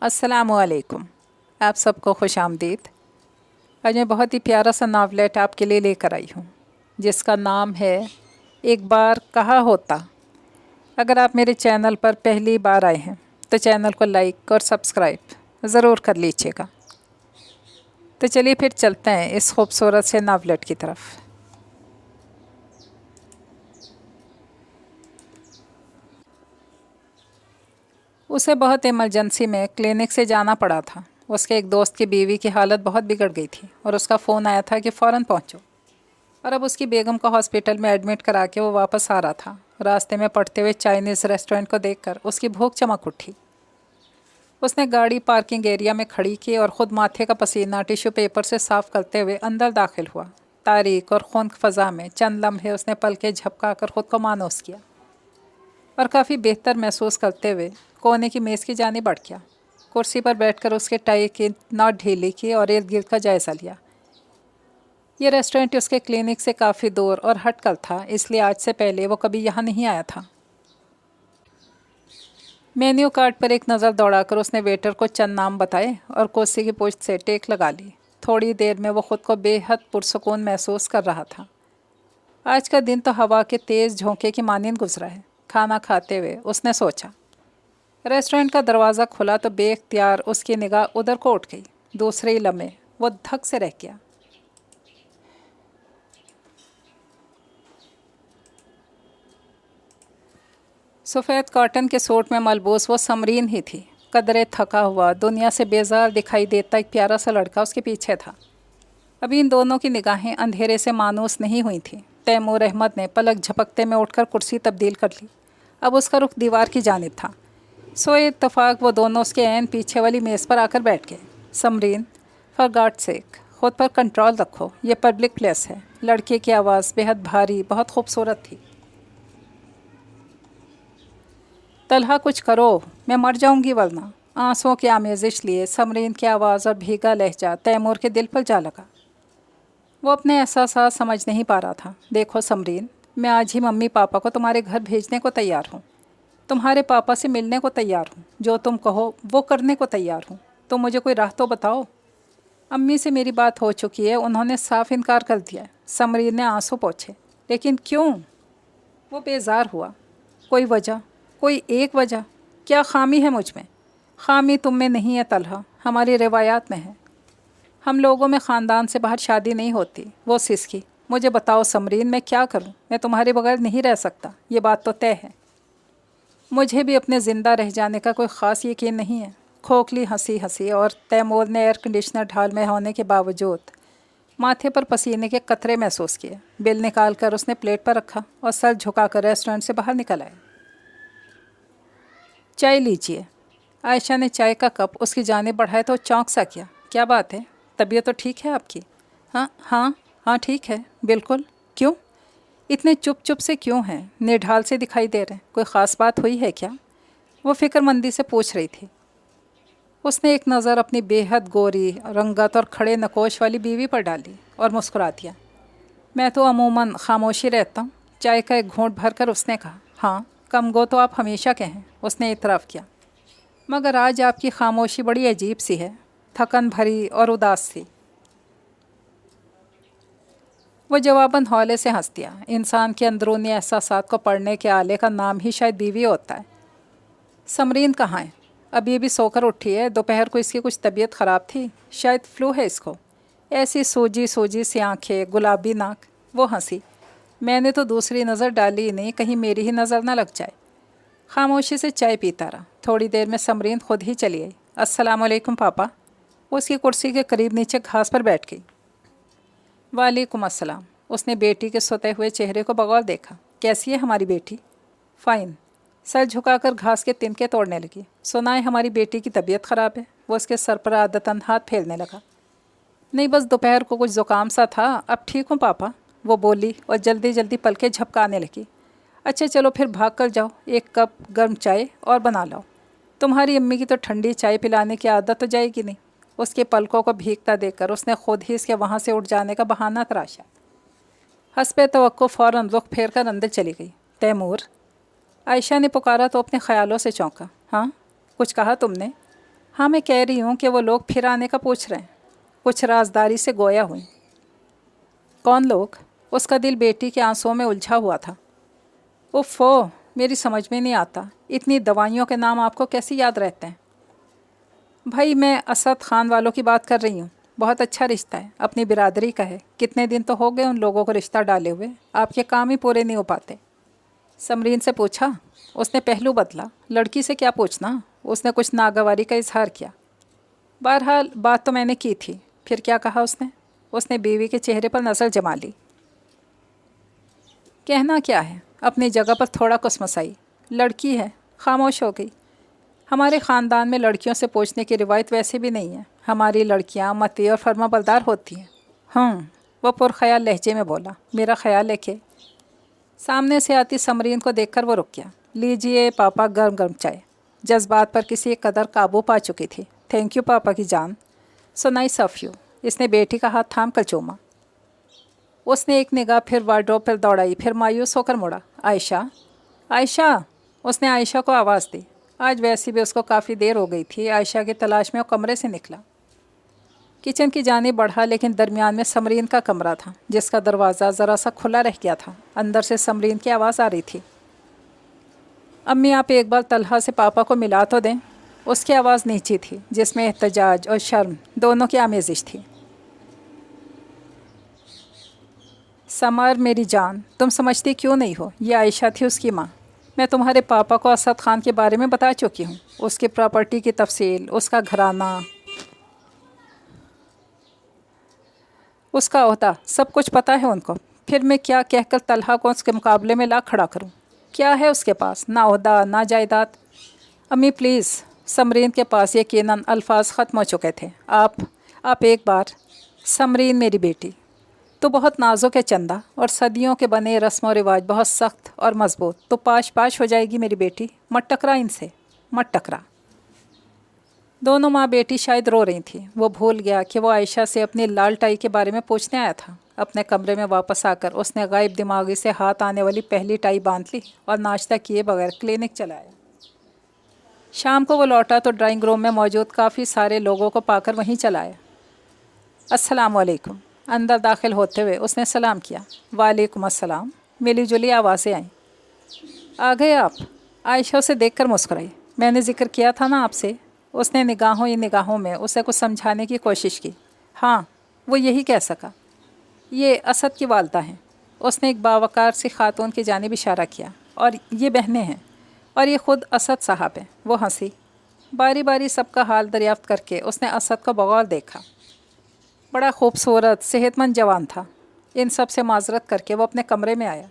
السلام علیکم۔ آپ سب کو خوش آمدید۔ آج میں بہت ہی پیارا سا ناولٹ آپ کے لیے لے کر آئی ہوں جس کا نام ہے ایک بار کہا ہوتا۔ اگر آپ میرے چینل پر پہلی بار آئے ہیں تو چینل کو لائک اور سبسکرائب ضرور کر لیجیے گا۔ تو چلیے پھر چلتے ہیں اس خوبصورت سے ناولٹ کی طرف۔ اسے بہت ایمرجنسی میں کلینک سے جانا پڑا تھا۔ اس کے ایک دوست کی بیوی کی حالت بہت بگڑ گئی تھی اور اس کا فون آیا تھا کہ فوراً پہنچو، اور اب اس کی بیگم کو ہاسپٹل میں ایڈمٹ کرا کے وہ واپس آ رہا تھا۔ راستے میں پڑتے ہوئے چائنیز ریسٹورنٹ کو دیکھ کر اس کی بھوک چمک اٹھی۔ اس نے گاڑی پارکنگ ایریا میں کھڑی کی اور خود ماتھے کا پسینہ ٹیشو پیپر سے صاف کرتے ہوئے اندر داخل ہوا۔ تاریک اور خنک فضا میں چند لمحے اس نے پلکیں جھپکا کر خود کو مانوس کیا اور کافی بہتر محسوس کرتے ہوئے کونے کی میز کی جانب بڑھ گیا۔ کرسی پر بیٹھ کر اس کے ٹائی کی ناٹ ڈھیلی کی اور ارد گرد کا جائزہ لیا۔ یہ ریسٹورنٹ اس کے کلینک سے کافی دور اور ہٹ کر تھا، اس لیے آج سے پہلے وہ کبھی یہاں نہیں آیا تھا۔ مینیو کارڈ پر ایک نظر دوڑا کر اس نے ویٹر کو چند نام بتائے اور کرسی کی پشت سے ٹیک لگا لی۔ تھوڑی دیر میں وہ خود کو بے حد پرسکون محسوس کر رہا تھا۔ آج کا دن تو ہوا کے تیز جھونکے کی مانند گزرا ہے۔ کھانا کھاتے ہوئے اس نے سوچا۔ ریسٹورنٹ کا دروازہ کھلا تو بے اختیار اس کی نگاہ ادھر کو اٹھ گئی۔ دوسرے ہی لمحے وہ دھک سے رہ گیا۔ سفید کاٹن کے سوٹ میں ملبوس وہ سمرین ہی تھی۔ قدرے تھکا ہوا، دنیا سے بیزار دکھائی دیتا ایک پیارا سا لڑکا اس کے پیچھے تھا۔ ابھی ان دونوں کی نگاہیں اندھیرے سے مانوس نہیں ہوئی تھیں۔ تیمور احمد نے پلک جھپکتے میں اٹھ کر کرسی تبدیل کر لی۔ اب اس کا رخ دیوار کی جانب تھا۔ سوئے اتفاق وہ دونوں اس کے عین پیچھے والی میز پر آ کر بیٹھ گئے۔ سمرین، فار گاڈ سیک خود پر کنٹرول رکھو، یہ پبلک پلیس ہے۔ لڑکے کی آواز بے حد بھاری، بہت خوبصورت تھی۔ طلحہ کچھ کرو، میں مر جاؤں گی ورنہ۔ آنسوؤں کی آمیزش لیے سمرین کی آواز اور بھیگا لہجہ تیمور کے دل پر جا لگا۔ وہ اپنے احساسات سمجھ نہیں پا رہا تھا۔ دیکھو سمرین، میں آج ہی ممی پاپا کو تمہارے گھر بھیجنے کو تیار ہوں۔ تمہارے پاپا سے ملنے کو تیار ہوں۔ جو تم کہو وہ کرنے کو تیار ہوں۔ تم مجھے کوئی راہ تو بتاؤ۔ امی سے میری بات ہو چکی ہے، انہوں نے صاف انکار کر دیا ہے۔ سمرین نے آنسو پوچھے۔ لیکن کیوں؟ وہ بیزار ہوا۔ کوئی وجہ، کوئی ایک وجہ؟ کیا خامی ہے مجھ میں؟ خامی تم میں نہیں ہے طلحہ، ہماری روایات میں ہے۔ ہم لوگوں میں خاندان سے باہر شادی نہیں ہوتی۔ وہ سسکی۔ مجھے بتاؤ سمرین، میں کیا کروں؟ میں تمہارے بغیر نہیں رہ سکتا، یہ بات تو طے ہے۔ مجھے بھی اپنے زندہ رہ جانے کا کوئی خاص یقین نہیں ہے۔ کھوکھلی ہنسی اور تیمور نے ایئر کنڈیشنر ڈھال میں ہونے کے باوجود ماتھے پر پسینے کے قطرے محسوس کیے۔ بل نکال کر اس نے پلیٹ پر رکھا اور سر جھکا کر ریسٹورنٹ سے باہر نکل آئے۔ چائے لیجیے۔ عائشہ نے چائے کا کپ اس کی جانب بڑھایا تو چونک سا کیا۔ کیا بات ہے؟ طبیعت تو ٹھیک ہے آپ کی؟ ہاں ٹھیک ہے، بالکل۔ کیوں اتنے چپ چپ سے کیوں ہیں؟ نڈھال سے دکھائی دے رہے ہیں۔ کوئی خاص بات ہوئی ہے کیا؟ وہ فکر مندی سے پوچھ رہی تھی۔ اس نے ایک نظر اپنی بے حد گوری رنگت اور کھڑے نکوش والی بیوی پر ڈالی اور مسکرا دیا۔ میں تو عموماً خاموشی رہتا ہوں۔ چائے کا ایک گھونٹ بھر کر اس نے کہا۔ ہاں، کم گو تو آپ ہمیشہ کہیں، اس نے اعتراف کیا۔ مگر آج آپ کی خاموشی بڑی عجیب سی ہے، تھکن بھری اور اداس سی۔ وہ جواباً ہولے سے ہنس دیا۔ انسان کے اندرونی احساسات کو پڑھنے کے آلے کا نام ہی شاید بیوی ہوتا ہے۔ سمرین کہاں ہے؟ ابھی بھی سو کر اٹھی ہے۔ دوپہر کو اس کی کچھ طبیعت خراب تھی، شاید فلو ہے اس کو۔ ایسی سوجی سی آنکھیں، گلابی ناک۔ وہ ہنسی۔ میں نے تو دوسری نظر ڈالی ہی نہیں، کہیں میری ہی نظر نہ لگ جائے۔ خاموشی سے چائے پیتا رہا۔ تھوڑی دیر میں سمرین خود ہی چلی آئی۔ السلام علیکم پاپا۔ وہ اس کی کرسی کے قریب نیچے گھاس پر بیٹھ گئی۔ وعلیکم السلام۔ اس نے بیٹی کے سوتے ہوئے چہرے کو بغور دیکھا۔ کیسی ہے ہماری بیٹی؟ فائن۔ سر جھکا کر گھاس کے تنکے توڑنے لگی۔ سنا ہے ہماری بیٹی کی طبیعت خراب ہے؟ وہ اس کے سر پر عادتاً ہاتھ پھیرنے لگا۔ نہیں، بس دوپہر کو کچھ زکام سا تھا، اب ٹھیک ہوں پاپا، وہ بولی اور جلدی جلدی پلکیں جھپکانے لگی۔ اچھا چلو پھر بھاگ کر جاؤ، ایک کپ گرم چائے اور بنا لاؤ۔ تمہاری امی کی تو ٹھنڈی چائے پلانے کی عادت تو جائے گی نہیں۔ اس کے پلکوں کو بھیگتا دیکھ کر اس نے خود ہی اس کے وہاں سے اٹھ جانے کا بہانہ تراشا۔ حسب توقع فوراً رخ پھیر کر اندر چلی گئی۔ تیمور، عائشہ نے پکارا تو اپنے خیالوں سے چونکا۔ ہاں، کچھ کہا تم نے؟ ہاں میں کہہ رہی ہوں کہ وہ لوگ پھر آنے کا پوچھ رہے ہیں، کچھ رازداری سے گویا ہوئی۔ کون لوگ؟ اس کا دل بیٹی کے آنسوؤں میں الجھا ہوا تھا۔ اوفو، میری سمجھ میں نہیں آتا، اتنی دوائیوں کے نام آپ کو کیسے یاد رہتے ہیں؟ بھائی میں اسد خان والوں کی بات کر رہی ہوں، بہت اچھا رشتہ ہے، اپنی برادری کا ہے، کتنے دن تو ہو گئے ان لوگوں کو رشتہ ڈالے ہوئے، آپ کے کام ہی پورے نہیں ہو پاتے۔ سمرین سے پوچھا؟ اس نے پہلو بدلا۔ لڑکی سے کیا پوچھنا، اس نے کچھ ناگواری کا اظہار کیا۔ بہرحال بات تو میں نے کی تھی، پھر کیا کہا اس نے بیوی کے چہرے پر نظر جما لی۔ کہنا کیا ہے، اپنی جگہ پر تھوڑا کسمسائی، لڑکی ہے، خاموش ہو گئی۔ ہمارے خاندان میں لڑکیوں سے پوچھنے کی روایت ویسے بھی نہیں ہے، ہماری لڑکیاں متی اور فرما بردار ہوتی ہیں۔ وہ پرخیال لہجے میں بولا، میرا خیال ہے کہ… سامنے سے آتی سمرین کو دیکھ کر وہ رک گیا۔ لیجئے پاپا گرم گرم چائے۔ جذبات پر کسی قدر قابو پا چکی تھی۔ تھینک یو پاپا کی جان، سو نائس آف یو۔ اس نے بیٹی کا ہاتھ تھام کر چوما۔ اس نے ایک نگاہ پھر وارڈروب پر دوڑائی، پھر مایوس ہو کر مڑا۔ عائشہ، عائشہ! اس نے عائشہ کو آواز دی۔ آج ویسے بھی اس کو کافی دیر ہو گئی تھی۔ عائشہ کی تلاش میں وہ کمرے سے نکلا، کچن کی جانب بڑھا، لیکن درمیان میں سمرین کا کمرہ تھا جس کا دروازہ ذرا سا کھلا رہ گیا تھا۔ اندر سے سمرین کی آواز آ رہی تھی، امی آپ ایک بار طلحہ سے پاپا کو ملا تو دیں۔ اس کی آواز نیچی تھی جس میں احتجاج اور شرم دونوں کی آمیزش تھی۔ سمر میری جان، تم سمجھتی کیوں نہیں ہو، یہ عائشہ تھی اس کی ماں۔ میں تمہارے پاپا کو اسد خان کے بارے میں بتا چکی ہوں، اس کی پراپرٹی کی تفصیل، اس کا گھرانہ، اس کا عہدہ، سب کچھ پتہ ہے ان کو۔ پھر میں کیا کہہ کر طلحہ کو اس کے مقابلے میں لا کھڑا کروں؟ کیا ہے اس کے پاس؟ نہ عہدہ، نہ جائیداد۔ امی پلیز۔ سمرین کے پاس یقیناً الفاظ ختم ہو چکے تھے۔ آپ ایک بار… سمرین میری بیٹی، تو بہت نازک ہے چندہ، اور صدیوں کے بنے رسم و رواج بہت سخت اور مضبوط، تو پاش پاش ہو جائے گی میری بیٹی، مت ٹکرا ان سے، مت ٹکرا۔ دونوں ماں بیٹی شاید رو رہی تھیں۔ وہ بھول گیا کہ وہ عائشہ سے اپنی لال ٹائی کے بارے میں پوچھنے آیا تھا۔ اپنے کمرے میں واپس آ کر اس نے غائب دماغی سے ہاتھ آنے والی پہلی ٹائی باندھ لی اور ناشتہ کیے بغیر کلینک چلایا۔ شام کو وہ لوٹا تو ڈرائنگ روم میں موجود کافی سارے لوگوں کو پا کر وہیں چلایا۔ السلام علیکم۔ اندر داخل ہوتے ہوئے اس نے سلام کیا۔ وعلیکم السلام۔ ملی جلی آوازیں آئیں۔ آ گئے آپ؟ عائشہ اسے دیکھ کر مسکرائی۔ میں نے ذکر کیا تھا نا آپ سے۔ اس نے نگاہوں ہی نگاہوں میں اسے کچھ سمجھانے کی کوشش کی۔ ہاں، وہ یہی کہہ سکا۔ یہ اسد کی والدہ ہیں۔ اس نے ایک باوقار سی خاتون کی جانب اشارہ کیا۔ اور یہ بہنیں ہیں، اور یہ خود اسد صاحب ہیں۔ وہ ہنسی۔ باری باری سب کا حال دریافت کر کے اس نے اسد کو بغور دیکھا۔ بڑا خوبصورت، صحت مند جوان تھا۔ ان سب سے معذرت کر کے وہ اپنے کمرے میں آیا،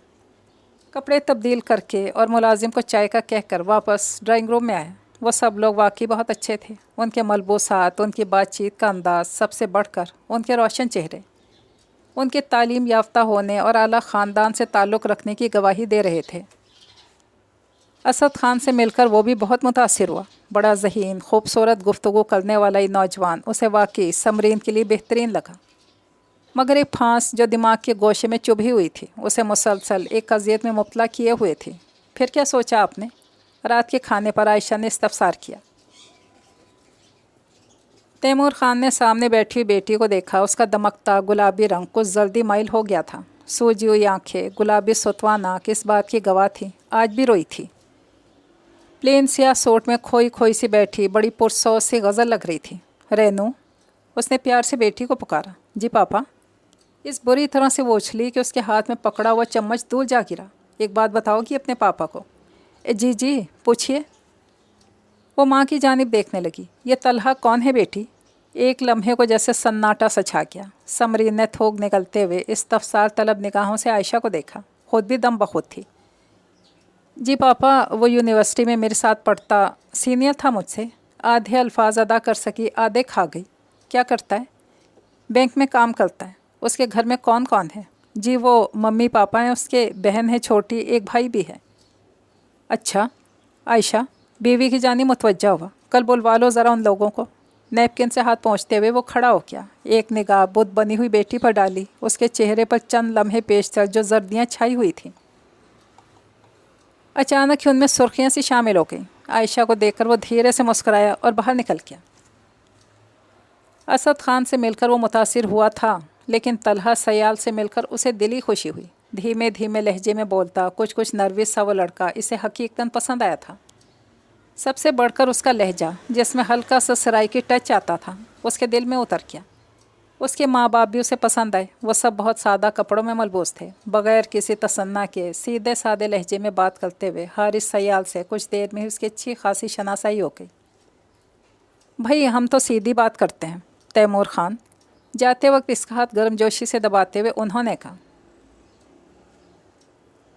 کپڑے تبدیل کر کے اور ملازم کو چائے کا کہہ کر واپس ڈرائنگ روم میں آیا۔ وہ سب لوگ واقعی بہت اچھے تھے۔ ان کے ملبوسات، ان کی بات چیت کا انداز، سب سے بڑھ کر ان کے روشن چہرے، ان کے تعلیم یافتہ ہونے اور اعلیٰ خاندان سے تعلق رکھنے کی گواہی دے رہے تھے۔ اسد خان سے مل کر وہ بھی بہت متاثر ہوا۔ بڑا ذہین، خوبصورت گفتگو کرنے والا یہ نوجوان اسے واقعی سمرین کے لیے بہترین لگا، مگر ایک پھانس جو دماغ کے گوشے میں چبھی ہوئی تھی اسے مسلسل ایک اذیت میں مبتلا کیے ہوئے تھی۔ پھر کیا سوچا آپ نے؟ رات کے کھانے پر عائشہ نے استفسار کیا۔ تیمور خان نے سامنے بیٹھی ہوئی بیٹی کو دیکھا۔ اس کا دمکتا گلابی رنگ کچھ زردی مائل ہو گیا تھا، سوجی ہوئی آنکھیں گلابی ستوا ناک اس بات کی گواہ تھی، آج بھی روئی تھی۔ پلین سیاہ سوٹ میں کھوئی کھوئی سی بیٹھی، بڑی پرسوس سی غزل لگ رہی تھی۔ رینو، اس نے پیار سے بیٹی کو پکارا۔ جی پاپا۔ اس بری طرح سے وہ اچھلی کہ اس کے ہاتھ میں پکڑا ہوا چمچ دور جا گرا۔ ایک بات بتاؤ گی اپنے پاپا کو؟ جی جی پوچھیے۔ وہ ماں کی جانب دیکھنے لگی۔ یہ طلحہ کون ہے بیٹی؟ ایک لمحے کو جیسے سناٹا سا چھا گیا۔ سمرین نے تھوک نکلتے ہوئے استفسار طلب نگاہوں سے عائشہ کو دیکھا، خود بھی دم بخود تھی۔ جی پاپا، وہ یونیورسٹی میں میرے ساتھ پڑھتا، سینئر تھا مجھ سے۔ آدھے الفاظ ادا کر سکی، آدھے کھا گئی۔ کیا کرتا ہے؟ بینک میں کام کرتا ہے۔ اس کے گھر میں کون کون ہے؟ جی وہ ممی پاپا ہیں، اس کے بہن ہے چھوٹی، ایک بھائی بھی ہے۔ اچھا۔ عائشہ بیوی کی جانب متوجہ ہوا۔ کل بلوا لو ذرا ان لوگوں کو۔ نیپکن سے ہاتھ پہنچتے ہوئے وہ کھڑا ہو گیا، ایک نگاہ بت بنی ہوئی بیٹی پر ڈالی۔ اس کے چہرے پر چند لمحے پیشتر جو زردیاں چھائی ہوئی تھیں اچانک ہی ان میں سرخیاں سی شامل ہو گئیں۔ عائشہ کو دیکھ کر وہ دھیرے سے مسکرایا اور باہر نکل گیا۔ اسد خان سے مل کر وہ متاثر ہوا تھا، لیکن طلحہ سیال سے مل کر اسے دلی خوشی ہوئی۔ دھیمے دھیمے لہجے میں بولتا، کچھ نروس سا وہ لڑکا اسے حقیقتاً پسند آیا تھا۔ سب سے بڑھ کر اس کا لہجہ، جس میں ہلکا سا سرائکی ٹچ آتا تھا، اس کے دل میں اتر گیا۔ اس کے ماں باپ بھی اسے پسند آئے۔ وہ سب بہت سادہ کپڑوں میں ملبوس تھے، بغیر کسی تصنع کے سیدھے سادے لہجے میں بات کرتے ہوئے حارث سیال سے کچھ دیر میں اس کی اچھی خاصی شناسائی ہو گئی۔ بھائی ہم تو سیدھی بات کرتے ہیں، تیمور خان جاتے وقت اس کا ہاتھ گرم جوشی سے دباتے ہوئے انہوں نے کہا۔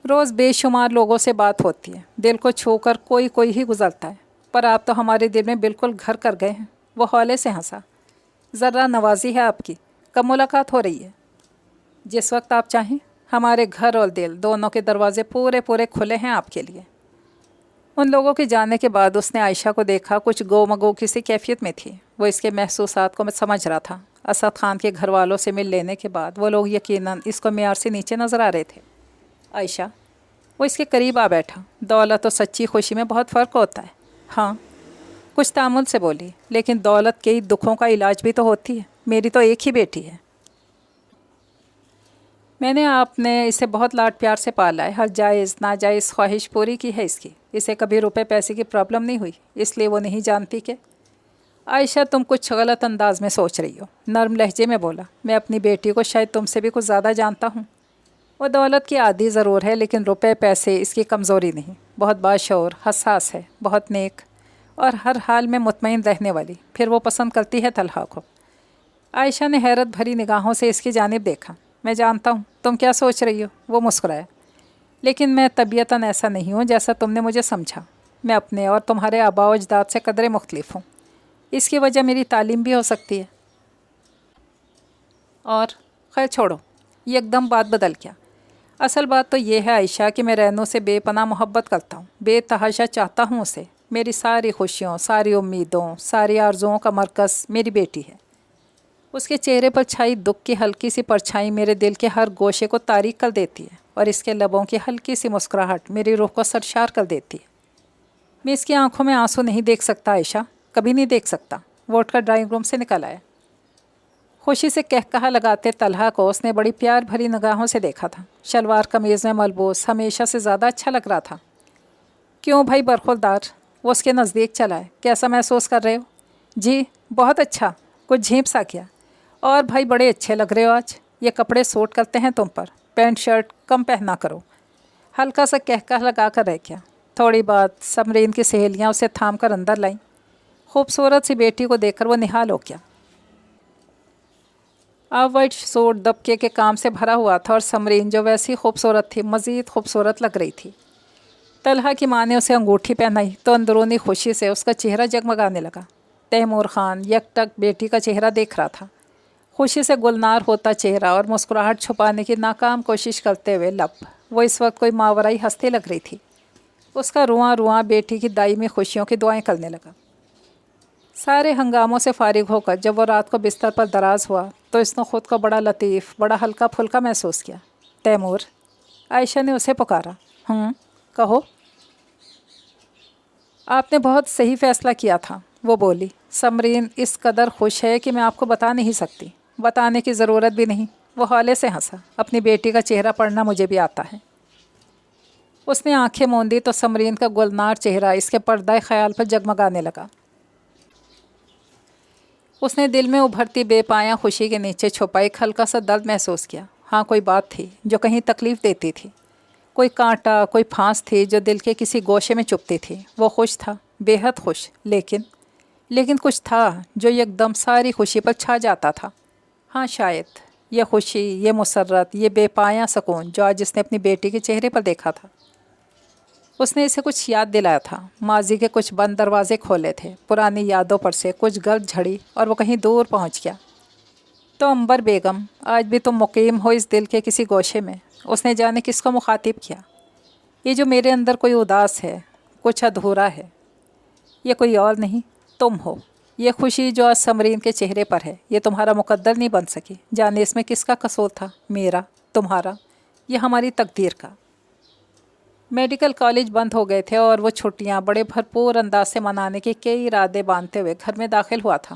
روز بے شمار لوگوں سے بات ہوتی ہے، دل کو چھو کر کوئی ہی گزرتا ہے، پر آپ تو ہمارے دل میں بالکل گھر کر گئے ہیں۔ وہ ہولے سے ہنسا۔ ذرا نوازی ہے آپ کی، کب ملاقات ہو رہی ہے؟ جس وقت آپ چاہیں، ہمارے گھر اور دل دونوں کے دروازے پورے کھلے ہیں آپ کے لیے۔ ان لوگوں کے جانے کے بعد اس نے عائشہ کو دیکھا، کچھ گو مگو کسی کیفیت میں تھی۔ وہ اس کے محسوسات کو سمجھ رہا تھا۔ اسد خان کے گھر والوں سے مل لینے کے بعد وہ لوگ یقیناً اس کو معیار سے نیچے نظر آ رہے تھے۔ عائشہ، وہ اس کے قریب آ بیٹھا۔ دولت اور سچی خوشی میں بہت فرق ہوتا ہے۔ ہاں، کچھ تعامل سے بولی، لیکن دولت کے دکھوں کا علاج بھی تو ہوتی ہے۔ میری تو ایک ہی بیٹی ہے۔ میں نے آپ نے اسے بہت لاڈ پیار سے پالا ہے، ہر جائز ناجائز خواہش پوری کی ہے اس کی۔ اسے کبھی روپے پیسے کی پرابلم نہیں ہوئی، اس لیے وہ نہیں جانتی کہ… عائشہ تم کچھ غلط انداز میں سوچ رہی ہو، نرم لہجے میں بولا۔ میں اپنی بیٹی کو شاید تم سے بھی کچھ زیادہ جانتا ہوں۔ وہ دولت کی عادی ضرور ہے، لیکن روپے پیسے اس کی کمزوری نہیں۔ بہت باشعور، حساس ہے، بہت نیک اور ہر حال میں مطمئن رہنے والی۔ پھر وہ پسند کرتی ہے طلحہ کو۔ عائشہ نے حیرت بھری نگاہوں سے اس کی جانب دیکھا۔ میں جانتا ہوں تم کیا سوچ رہی ہو، وہ مسکرایا، لیکن میں طبیعتاً ایسا نہیں ہوں جیسا تم نے مجھے سمجھا۔ میں اپنے اور تمہارے آباء و اجداد سے قدرے مختلف ہوں۔ اس کی وجہ میری تعلیم بھی ہو سکتی ہے۔ اور خیر چھوڑو، ایک دم بات بدل گیا۔ اصل بات تو یہ ہے عائشہ کہ میں رینو سے بے پناہ محبت کرتا ہوں، بے تحاشا چاہتا ہوں اسے۔ میری ساری خوشیوں، ساری امیدوں، ساری آرزوؤں کا مرکز میری بیٹی ہے۔ اس کے چہرے پر چھائی دکھ کی ہلکی سی پرچھائی میرے دل کے ہر گوشے کو تاریک کر دیتی ہے، اور اس کے لبوں کی ہلکی سی مسکراہٹ میری روح کو سرشار کر دیتی ہے۔ میں اس کی آنکھوں میں آنسو نہیں دیکھ سکتا عائشہ، کبھی نہیں دیکھ سکتا۔ وہ اٹھ کر ڈرائنگ روم سے نکل آیا۔ خوشی سے کہا لگاتے طلحہ کو اس نے بڑی پیار بھری نگاہوں سے دیکھا تھا۔ شلوار قمیض میں ملبوس ہمیشہ سے زیادہ اچھا لگ رہا تھا۔ کیوں بھائی برخوردار؟ وہ اس کے نزدیک چلا ہے۔ کیسا محسوس کر رہے ہو؟ جی بہت اچھا، کچھ جھیپ سا کیا۔ اور بھائی بڑے اچھے لگ رہے ہو آج، یہ کپڑے سوٹ کرتے ہیں تم پر، پینٹ شرٹ کم پہنا کرو۔ ہلکا سا کہا لگا کر رہ گیا۔ تھوڑی بات سمرین کی سہیلیاں اسے تھام کر اندر لائیں۔ خوبصورت سی بیٹی کو دیکھ کر وہ نہال ہو گیا۔ آف وائٹ سوٹ دبکے کے کام سے بھرا ہوا تھا، اور سمرین جو ویسی خوبصورت تھی مزید خوبصورت لگ رہی تھی۔ طلحہ کی ماں نے اسے انگوٹھی پہنائی تو اندرونی خوشی سے اس کا چہرہ جگمگانے لگا۔ تیمور خان یک ٹک بیٹی کا چہرہ دیکھ رہا تھا۔ خوشی سے گلنار ہوتا چہرہ اور مسکراہٹ چھپانے کی ناکام کوشش کرتے ہوئے لب، وہ اس وقت کوئی ماورائی ہستی لگ رہی تھی۔ اس کا رواں رواں بیٹی کی دائمی خوشیوں کی دعائیں کرنے لگا۔ سارے ہنگاموں سے فارغ ہو کر جب وہ رات کو بستر پر دراز ہوا تو اس نے خود کو بڑا لطیف، بڑا ہلکا پھلکا محسوس کیا۔ تیمور، عائشہ نے اسے پکارا۔ کہو۔ آپ نے بہت صحیح فیصلہ کیا تھا، وہ بولی۔ سمرین اس قدر خوش ہے کہ میں آپ کو بتا نہیں سکتی، بتانے کی ضرورت بھی نہیں۔ وہ ہولے سے ہنسا۔ اپنی بیٹی کا چہرہ پڑھنا مجھے بھی آتا ہے۔ اس نے آنکھیں موندی تو سمرین کا گلنار چہرہ اس کے پردہ خیال پر جگمگانے لگا۔ اس نے دل میں ابھرتی بے پایاں خوشی کے نیچے چھپا ایک ہلکا سا درد محسوس کیا۔ ہاں، کوئی بات تھی جو کہیں تکلیف دیتی تھی، کوئی کانٹا، کوئی پھانس تھی جو دل کے کسی گوشے میں چپتی تھی۔ وہ خوش تھا، بے حد خوش، لیکن کچھ تھا جو یک دم ساری خوشی پر چھا جاتا تھا۔ ہاں شاید یہ خوشی، یہ مسرت، یہ بے پایاں سکون جو آج اس نے اپنی بیٹی کے چہرے پر دیکھا تھا۔ اس نے اسے کچھ یاد دلایا تھا، ماضی کے کچھ بند دروازے کھولے تھے، پرانی یادوں پر سے کچھ گرد جھڑی اور وہ کہیں دور پہنچ گیا۔ تو امبر بیگم، آج بھی تم مقیم ہو اس دل کے کسی گوشے میں۔ اس نے جانے کس کو مخاطب کیا۔ یہ جو میرے اندر کوئی اداس ہے، کچھ ادھورا ہے، یہ کوئی اور نہیں، تم ہو۔ یہ خوشی جو آج سمرین کے چہرے پر ہے، یہ تمہارا مقدر نہیں بن سکی۔ جانے اس میں کس کا قصور تھا، میرا، تمہارا، یہ ہماری تقدیر کا۔ میڈیکل کالج بند ہو گئے تھے اور وہ چھٹیاں بڑے بھرپور انداز سے منانے کے کئی ارادے باندھتے ہوئے گھر میں داخل ہوا تھا۔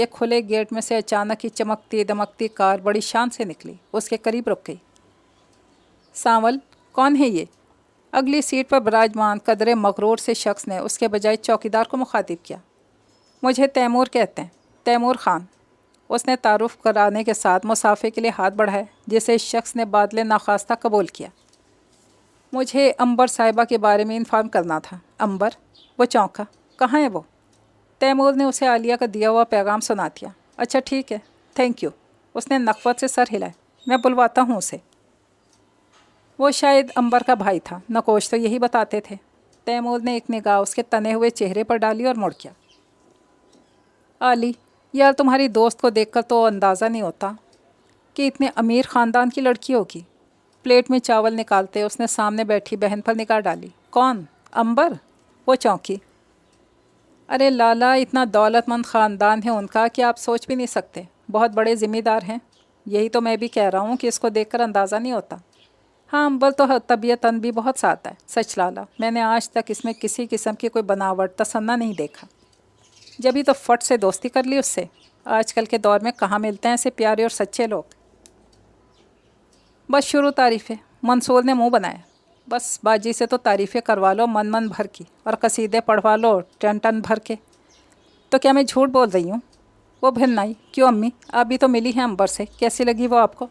کہ کھلے گیٹ میں سے اچانک ہی چمکتی دمکتی کار بڑی شان سے نکلی، اس کے قریب رک گئی۔ سانول، کون ہے یہ؟ اگلی سیٹ پر براجمان قدرے مغرور سے شخص نے اس کے بجائے چوکیدار کو مخاطب کیا۔ مجھے تیمور کہتے ہیں، تیمور خان، اس نے تعارف کرانے کے ساتھ مسافے کے لیے ہاتھ بڑھایا، جسے اس شخص نے بادل ناخواستہ قبول کیا۔ مجھے امبر صاحبہ کے بارے میں انفارم کرنا تھا۔ امبر؟ وہ چونکا، کہاں ہے وہ؟ تیمور نے اسے عالیہ کا دیا ہوا پیغام سنا دیا۔ اچھا ٹھیک ہے، تھینک یو۔ اس نے نخوت سے سر ہلایا۔ میں بلواتا ہوں اسے۔ وہ شاید امبر کا بھائی تھا، نقوش تو یہی بتاتے تھے۔ تیمور نے ایک نگاہ اس کے تنے ہوئے چہرے پر ڈالی اور مڑ گیا۔ علی، یار تمہاری دوست کو دیکھ کر تو اندازہ نہیں ہوتا کہ اتنے امیر خاندان کی لڑکی ہوگی۔ پلیٹ میں چاول نکالتے اس نے سامنے بیٹھی بہن پر نگاہ ڈالی۔ کون؟ امبر؟ وہ چونکی۔ ارے لالا، اتنا دولت مند خاندان ہے ان کا کہ آپ سوچ بھی نہیں سکتے، بہت بڑے ذمہ دار ہیں۔ یہی تو میں بھی کہہ رہا ہوں کہ اس کو دیکھ کر اندازہ نہیں ہوتا۔ ہاں، امبر تو طبیعتاً بھی بہت سادہ ہے۔ سچ لالا، میں نے آج تک اس میں کسی قسم کی کوئی بناوٹ تصنع نہیں دیکھا۔ جبھی تو فٹ سے دوستی کر لی اس سے۔ آج کل کے دور میں کہاں ملتے ہیں ایسے پیارے اور سچے لوگ۔ بس شروع تعریفیں، منصور نے منہ بنایا۔ بس باجی سے تو تعریفیں کروا لو من بھر کی، اور قصیدے پڑھوا لو ٹن بھر کے۔ تو کیا میں جھوٹ بول رہی ہوں؟ وہ بھنائی۔ کیوں امی، آپ بھی تو ملی ہیں امبر سے، کیسی لگی وہ آپ کو؟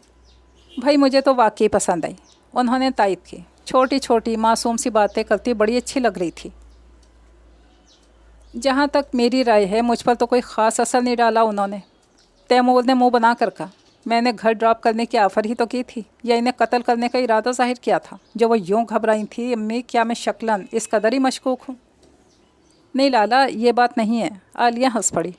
بھائی مجھے تو واقعی پسند آئی، انہوں نے تائید کی۔ چھوٹی چھوٹی معصوم سی باتیں کرتی بڑی اچھی لگ رہی تھی۔ جہاں تک میری رائے ہے مجھ پر تو کوئی خاص اثر نہیں ڈالا انہوں نے۔ تیمور نے منہ بنا کر کہا۔ میں نے گھر ڈراپ کرنے کی آفر ہی تو کی تھی، یا انہیں قتل کرنے کا ارادہ ظاہر کیا تھا جو وہ یوں گھبرائی تھی؟ امی، کیا میں شکلاً اس قدر ہی مشکوک ہوں؟ نہیں لالا، یہ بات نہیں ہے۔ عالیہ ہنس پڑی۔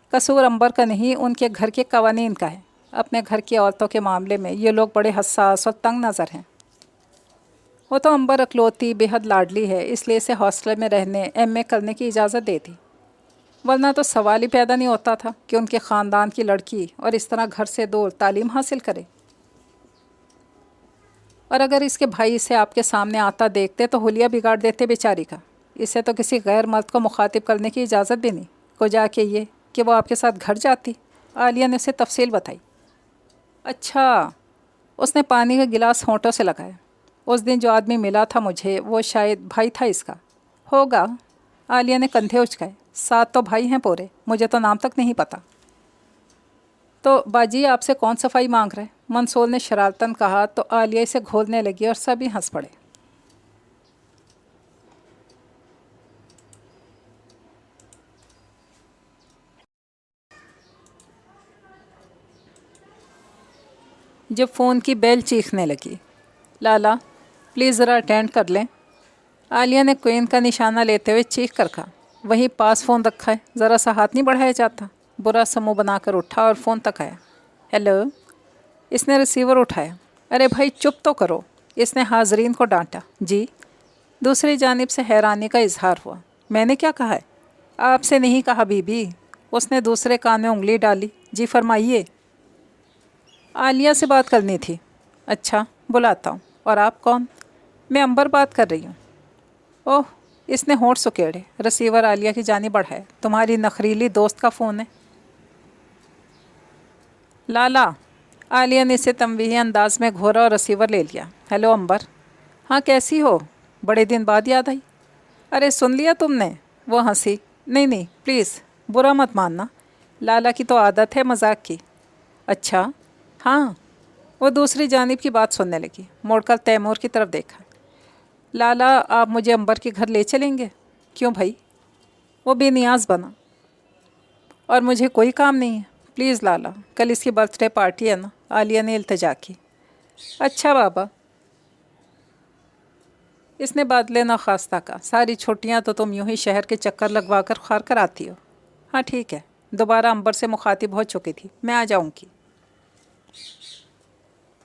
قصور امبر کا نہیں، ان کے گھر کے قوانین کا ہے۔ اپنے گھر کی عورتوں کے معاملے میں یہ لوگ بڑے حساس اور تنگ نظر ہیں۔ وہ تو امبر اکلوتی بے حد لاڈلی ہے، اس لیے اسے ہاسٹل میں رہنے ایم اے کرنے کی اجازت دے دی، ورنہ تو سوال ہی پیدا نہیں ہوتا تھا کہ ان کے خاندان کی لڑکی اور اس طرح گھر سے دور تعلیم حاصل کرے۔ اور اگر اس کے بھائی اسے آپ کے سامنے آتا دیکھتے تو حلیہ بگاڑ دیتے بیچاری کا۔ اسے تو کسی غیر مرد کو مخاطب کرنے کی اجازت بھی نہیں، کو جا کے یہ کہ وہ آپ کے ساتھ گھر جاتی۔ عالیہ نے اسے تفصیل بتائی۔ اچھا، اس نے پانی کا گلاس ہونٹوں سے لگایا۔ اس دن جو آدمی ملا تھا مجھے، وہ شاید بھائی تھا اس کا۔ ہوگا۔ عالیہ نے کندھے اچکائے۔ 7 تو بھائی ہیں پورے، مجھے تو نام تک نہیں پتا۔ تو باجی آپ سے کون صفائی مانگ رہے؟ منصور نے شرارتاً کہا تو عالیہ اسے گھورنے لگی اور سبھی ہنس پڑے۔ جب فون کی بیل چیخنے لگی، لالا پلیز ذرا اٹینڈ کر لیں، عالیہ نے کوئن کا نشانہ لیتے ہوئے چیخ کر کہا۔ وہیں پاس فون رکھا ہے، ذرا سا ہاتھ نہیں بڑھایا جاتا؟ برا سا منہ بنا کر اٹھا اور فون تک آیا۔ ہیلو، اس نے ریسیور اٹھایا۔ ارے بھائی چپ تو کرو، اس نے حاضرین کو ڈانٹا۔ جی؟ دوسری جانب سے حیرانی کا اظہار ہوا۔ میں نے کیا کہا ہے؟ آپ سے نہیں کہا بی بی۔ اس نے دوسرے کان میں انگلی ڈالی۔ جی فرمائیے۔ عالیہ سے بات کرنی تھی۔ اچھا، بلاتا ہوں۔ اور آپ کون؟ میں امبر بات کر رہی ہوں۔ اوہ، اس نے ہونٹ سکیڑے۔ ریسیور عالیہ کی جانب بڑھایا۔ تمہاری نخریلی دوست کا فون ہے۔ لالا، عالیہ نے اسے تنبیہی انداز میں گھورا اور ریسیور لے لیا۔ ہیلو امبر، ہاں کیسی ہو؟ بڑے دن بعد یاد آئی۔ ارے سن لیا تم نے؟ وہ ہنسی۔ نہیں پلیز برا مت ماننا، لالا کی تو عادت ہے مذاق کی۔ اچھا، ہاں۔ وہ دوسری جانب کی بات سننے لگی، موڑ کر تیمور کی طرف دیکھا۔ لالا، آپ مجھے امبر کے گھر لے چلیں گے؟ کیوں بھائی؟ وہ بے نیاز بنا۔ اور مجھے کوئی کام نہیں ہے، پلیز لالا، کل اس کی برتھ ڈے پارٹی ہے نا، عالیہ نے التجا کی۔ اچھا بابا، اس نے بادلے ناخواستہ کہا۔ ساری چھٹیاں تو تم یوں ہی شہر کے چکر لگوا کر خار کر آتی ہو۔ ہاں ٹھیک ہے، دوبارہ امبر سے مخاطب ہو چکی تھی، میں آ جاؤں گی۔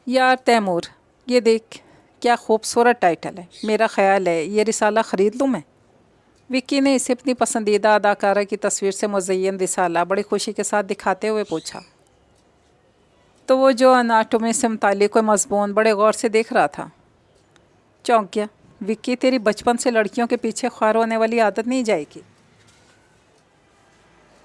یار تیمور، یہ دیکھ کیا خوبصورت ٹائٹل ہے، میرا خیال ہے یہ رسالہ خرید لوں میں۔ وکی نے اسے اپنی پسندیدہ اداکارہ کی تصویر سے مزین رسالہ بڑی خوشی کے ساتھ دکھاتے ہوئے پوچھا۔ تو وہ جو اناٹومی سے متعلق کوئی مضمون بڑے غور سے دیکھ رہا تھا؟ چونک گیا۔ وکی، تیری بچپن سے لڑکیوں کے پیچھے خوار ہونے والی عادت نہیں جائے گی۔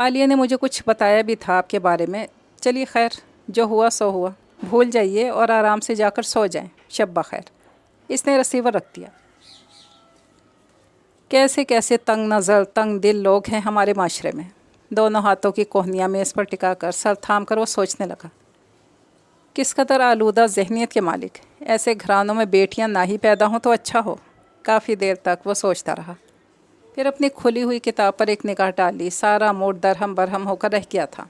عالیہ نے مجھے کچھ بتایا بھی تھا آپ کے بارے میں. چلیے خیر، جو ہوا سو ہوا، بھول جائیے اور آرام سے جا کر سو جائیں. شب بخیر. اس نے رسیور رکھ دیا. کیسے کیسے تنگ نظر تنگ دل لوگ ہیں ہمارے معاشرے میں. دونوں ہاتھوں کی کوہنیاں میز پر ٹکا کر سر تھام کر وہ سوچنے لگا. کس قدر آلودہ ذہنیت کے مالک. ایسے گھرانوں میں بیٹیاں نہ ہی پیدا ہوں تو اچھا ہو. کافی دیر تک وہ سوچتا رہا. پھر اپنی کھلی ہوئی کتاب پر ایک نگاہ ڈالی. سارا موڈ درہم برہم ہو کر رہ گیا تھا.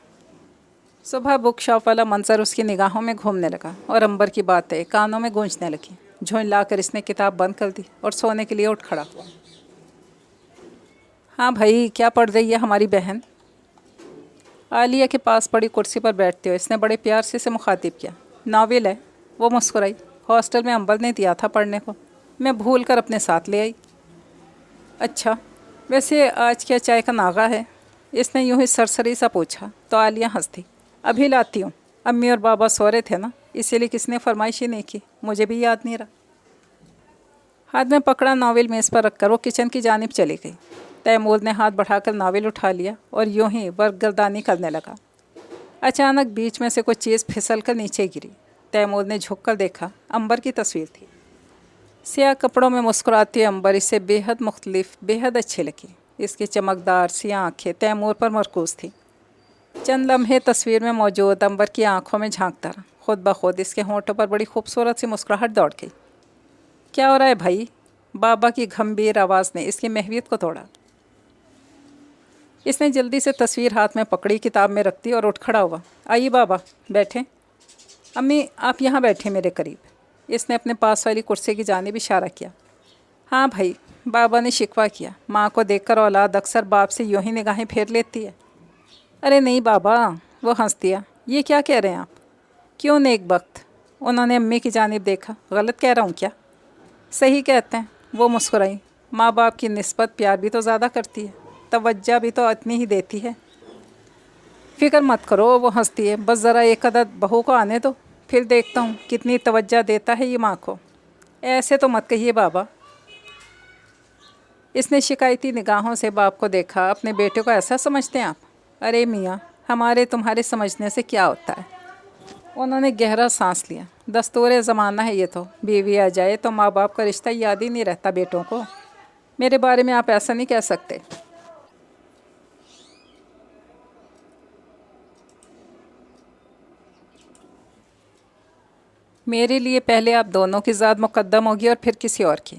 صبح بک شاپ والا منظر اس کی نگاہوں میں گھومنے لگا اور عنبر کی باتیں کانوں میں گونجنے لگیں. جھنجلا کر اس نے کتاب بند کر دی اور سونے کے لیے اٹھ کھڑا ہوا. ہاں بھائی، کیا پڑھ رہی ہے ہماری بہن؟ عالیہ کے پاس پڑی کرسی پر بیٹھتے ہوئے اس نے بڑے پیار سے اسے مخاطب کیا. ناول ہے. وہ مسکرائی. ہاسٹل میں عنبر نے دیا تھا پڑھنے کو، میں بھول کر اپنے ساتھ لے آئی. اچھا، ویسے آج کیا چائے کا ناغہ ہے؟ اس نے یوں ہی سرسری سا پوچھا تو عالیہ ہنس دی. ابھی لاتی ہوں. امی اور بابا سو رہے تھے نا، اسی لیے کس نے فرمائش ہی نہیں کی. مجھے بھی یاد نہیں رہا. ہاتھ میں پکڑا ناول میز پر رکھ کر وہ کچن کی جانب چلی گئی. تیمور نے ہاتھ بڑھا کر ناول اٹھا لیا اور یوں ہی ورق گردانی کرنے لگا. اچانک بیچ میں سے کوئی چیز پھسل کر نیچے گری. تیمور نے جھک کر دیکھا. عنبر کی تصویر تھی. سیاہ کپڑوں میں مسکراتی عنبر اسے بے حد مختلف، بے حد اچھی لگی. اس کی چمکدار سیاہ آنکھیں تیمور پر مرکوز تھیں. چند لمحے تصویر میں موجود عنبر کی آنکھوں میں جھانکتا رہا. خود بخود اس کے ہونٹوں پر بڑی خوبصورت سی مسکراہٹ دوڑ گئی. کیا ہو رہا ہے بھائی؟ بابا کی گھمبیر آواز نے اس کی محویت کو توڑا. اس نے جلدی سے تصویر ہاتھ میں پکڑی، کتاب میں رکھ دی اور اٹھ کھڑا ہوا. آئیے بابا، بیٹھیں. امی آپ یہاں بیٹھیں میرے قریب. اس نے اپنے پاس والی کرسی کی جانب اشارہ کیا. ہاں بھائی، بابا نے شکوہ کیا. ماں کو دیکھ کر اولاد اکثر باپ سے یوں ہی نگاہیں پھیر لیتی ہے. ارے نہیں بابا، وہ ہنس دیا. یہ کیا کہہ رہے ہیں آپ؟ کیوں نیک بخت؟ انہوں نے امی کی جانب دیکھا. غلط کہہ رہا ہوں کیا؟ صحیح کہتے ہیں. وہ مسکرائی. ماں باپ کی نسبت پیار بھی تو زیادہ کرتی ہے، توجہ بھی تو اتنی ہی دیتی ہے. فکر مت کرو، وہ ہنستی ہے. بس ذرا ایک عدد بہو کو آنے دو، پھر دیکھتا ہوں کتنی توجہ دیتا ہے یہ ماں کو. ایسے تو مت کہیے بابا. اس نے شکایتی نگاہوں سے باپ کو دیکھا. اپنے بیٹے کو ایسا سمجھتے ہیں آپ؟ ارے میاں، ہمارے تمہارے سمجھنے سے کیا ہوتا ہے. انہوں نے گہرا سانس لیا. دستور زمانہ ہے یہ تو. بیوی آ جائے تو ماں باپ کا رشتہ یاد ہی نہیں رہتا بیٹوں کو. میرے بارے میں آپ ایسا نہیں کہہ سکتے. میرے لیے پہلے آپ دونوں کی ذات مقدم ہوگی اور پھر کسی اور کی.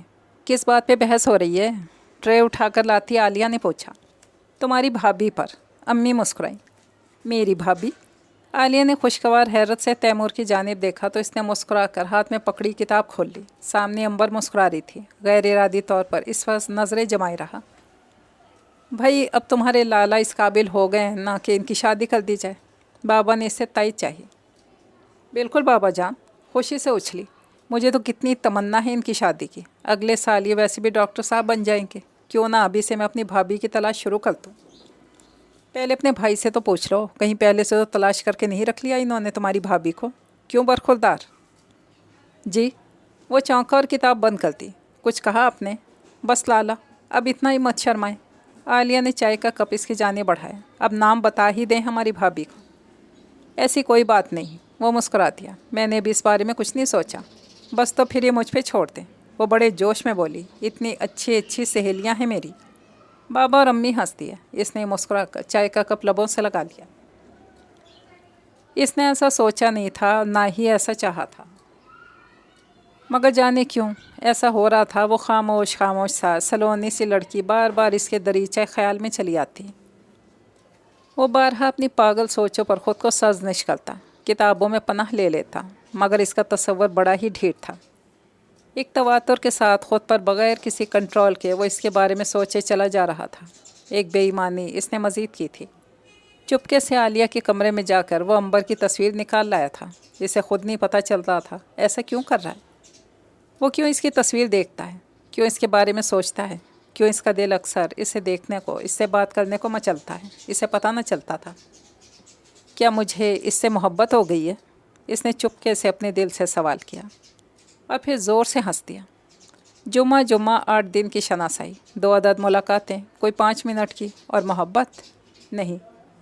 کس بات پہ بحث ہو رہی ہے؟ ٹرے اٹھا کر لاتی عالیہ نے پوچھا. تمہاری بھابھی پر. امی مسکرائیں. میری بھابھی؟ عالیہ نے خوشگوار حیرت سے تیمور کی جانب دیکھا تو اس نے مسکرا کر ہاتھ میں پکڑی کتاب کھول لی. سامنے عنبر مسکرا رہی تھی. غیر ارادی طور پر اس وقت نظریں جمائے رہا. بھائی اب تمہارے لالا اس قابل ہو گئے ہیں نا کہ ان کی شادی کر دی جائے. بابا نے اس سے تائید چاہی. بالکل بابا جان. خوشی سے اچھلی. مجھے تو کتنی تمنا ہے ان کی شادی کی. اگلے سال یہ ویسے بھی ڈاکٹر صاحب بن جائیں گے. کیوں نہ ابھی سے میں اپنی بھابھی کی تلاش شروع کر دوں. پہلے اپنے بھائی سے تو پوچھ لو، کہیں پہلے سے تو تلاش کر کے نہیں رکھ لیا انہوں نے تمہاری بھابھی کو. کیوں برخوردار؟ جی. وہ چونکا اور کتاب بند کر دی. کچھ کہا آپ نے؟ بس لالا، اب اتنا ہی مت شرمائیں. عالیہ نے چائے کا کپ اس کی جانب بڑھایا. اب نام بتا ہی دیں ہماری بھابھی کو. ایسی کوئی بات نہیں. وہ مسکرا دیا. میں نے بھی اس بارے میں کچھ نہیں سوچا. بس تو پھر یہ مجھ پہ چھوڑ دیں. وہ بڑے جوش میں بولی. اتنی اچھی اچھی سہیلیاں ہیں میری. بابا اور امی ہنستی ہے. اس نے مسکرا کر چائے کا کپ لبوں سے لگا لیا. اس نے ایسا سوچا نہیں تھا، نہ ہی ایسا چاہا تھا، مگر جانے کیوں ایسا ہو رہا تھا. وہ خاموش خاموش سا سلونی سی لڑکی بار بار اس کے دریچہ خیال میں چلی آتی. وہ بارہا اپنی پاگل سوچوں پر خود کو سرزنش کرتا، کتابوں میں پناہ لے لیتا، مگر اس کا تصور بڑا ہی ڈھیٹ تھا. ایک تواتر کے ساتھ خود پر بغیر کسی کنٹرول کے وہ اس کے بارے میں سوچے چلا جا رہا تھا. ایک بے ایمانی اس نے مزید کی تھی. چپکے سے عالیہ کے کمرے میں جا کر وہ عنبر کی تصویر نکال لایا تھا. اسے خود نہیں پتہ چلتا تھا ایسا کیوں کر رہا ہے. وہ کیوں اس کی تصویر دیکھتا ہے، کیوں اس کے بارے میں سوچتا ہے، کیوں اس کا دل اکثر اسے دیکھنے کو، اس سے بات کرنے کو مچلتا ہے. اسے پتہ نہ چلتا تھا. کیا مجھے اس سے محبت ہو گئی ہے؟ اس نے چپکے سے اپنے دل سے سوال کیا اور پھر زور سے ہنس دیا. جمعہ جمعہ 8 دن کی شناسائی، 2 عدد ملاقاتیں، کوئی 5 منٹ کی، اور محبت نہیں.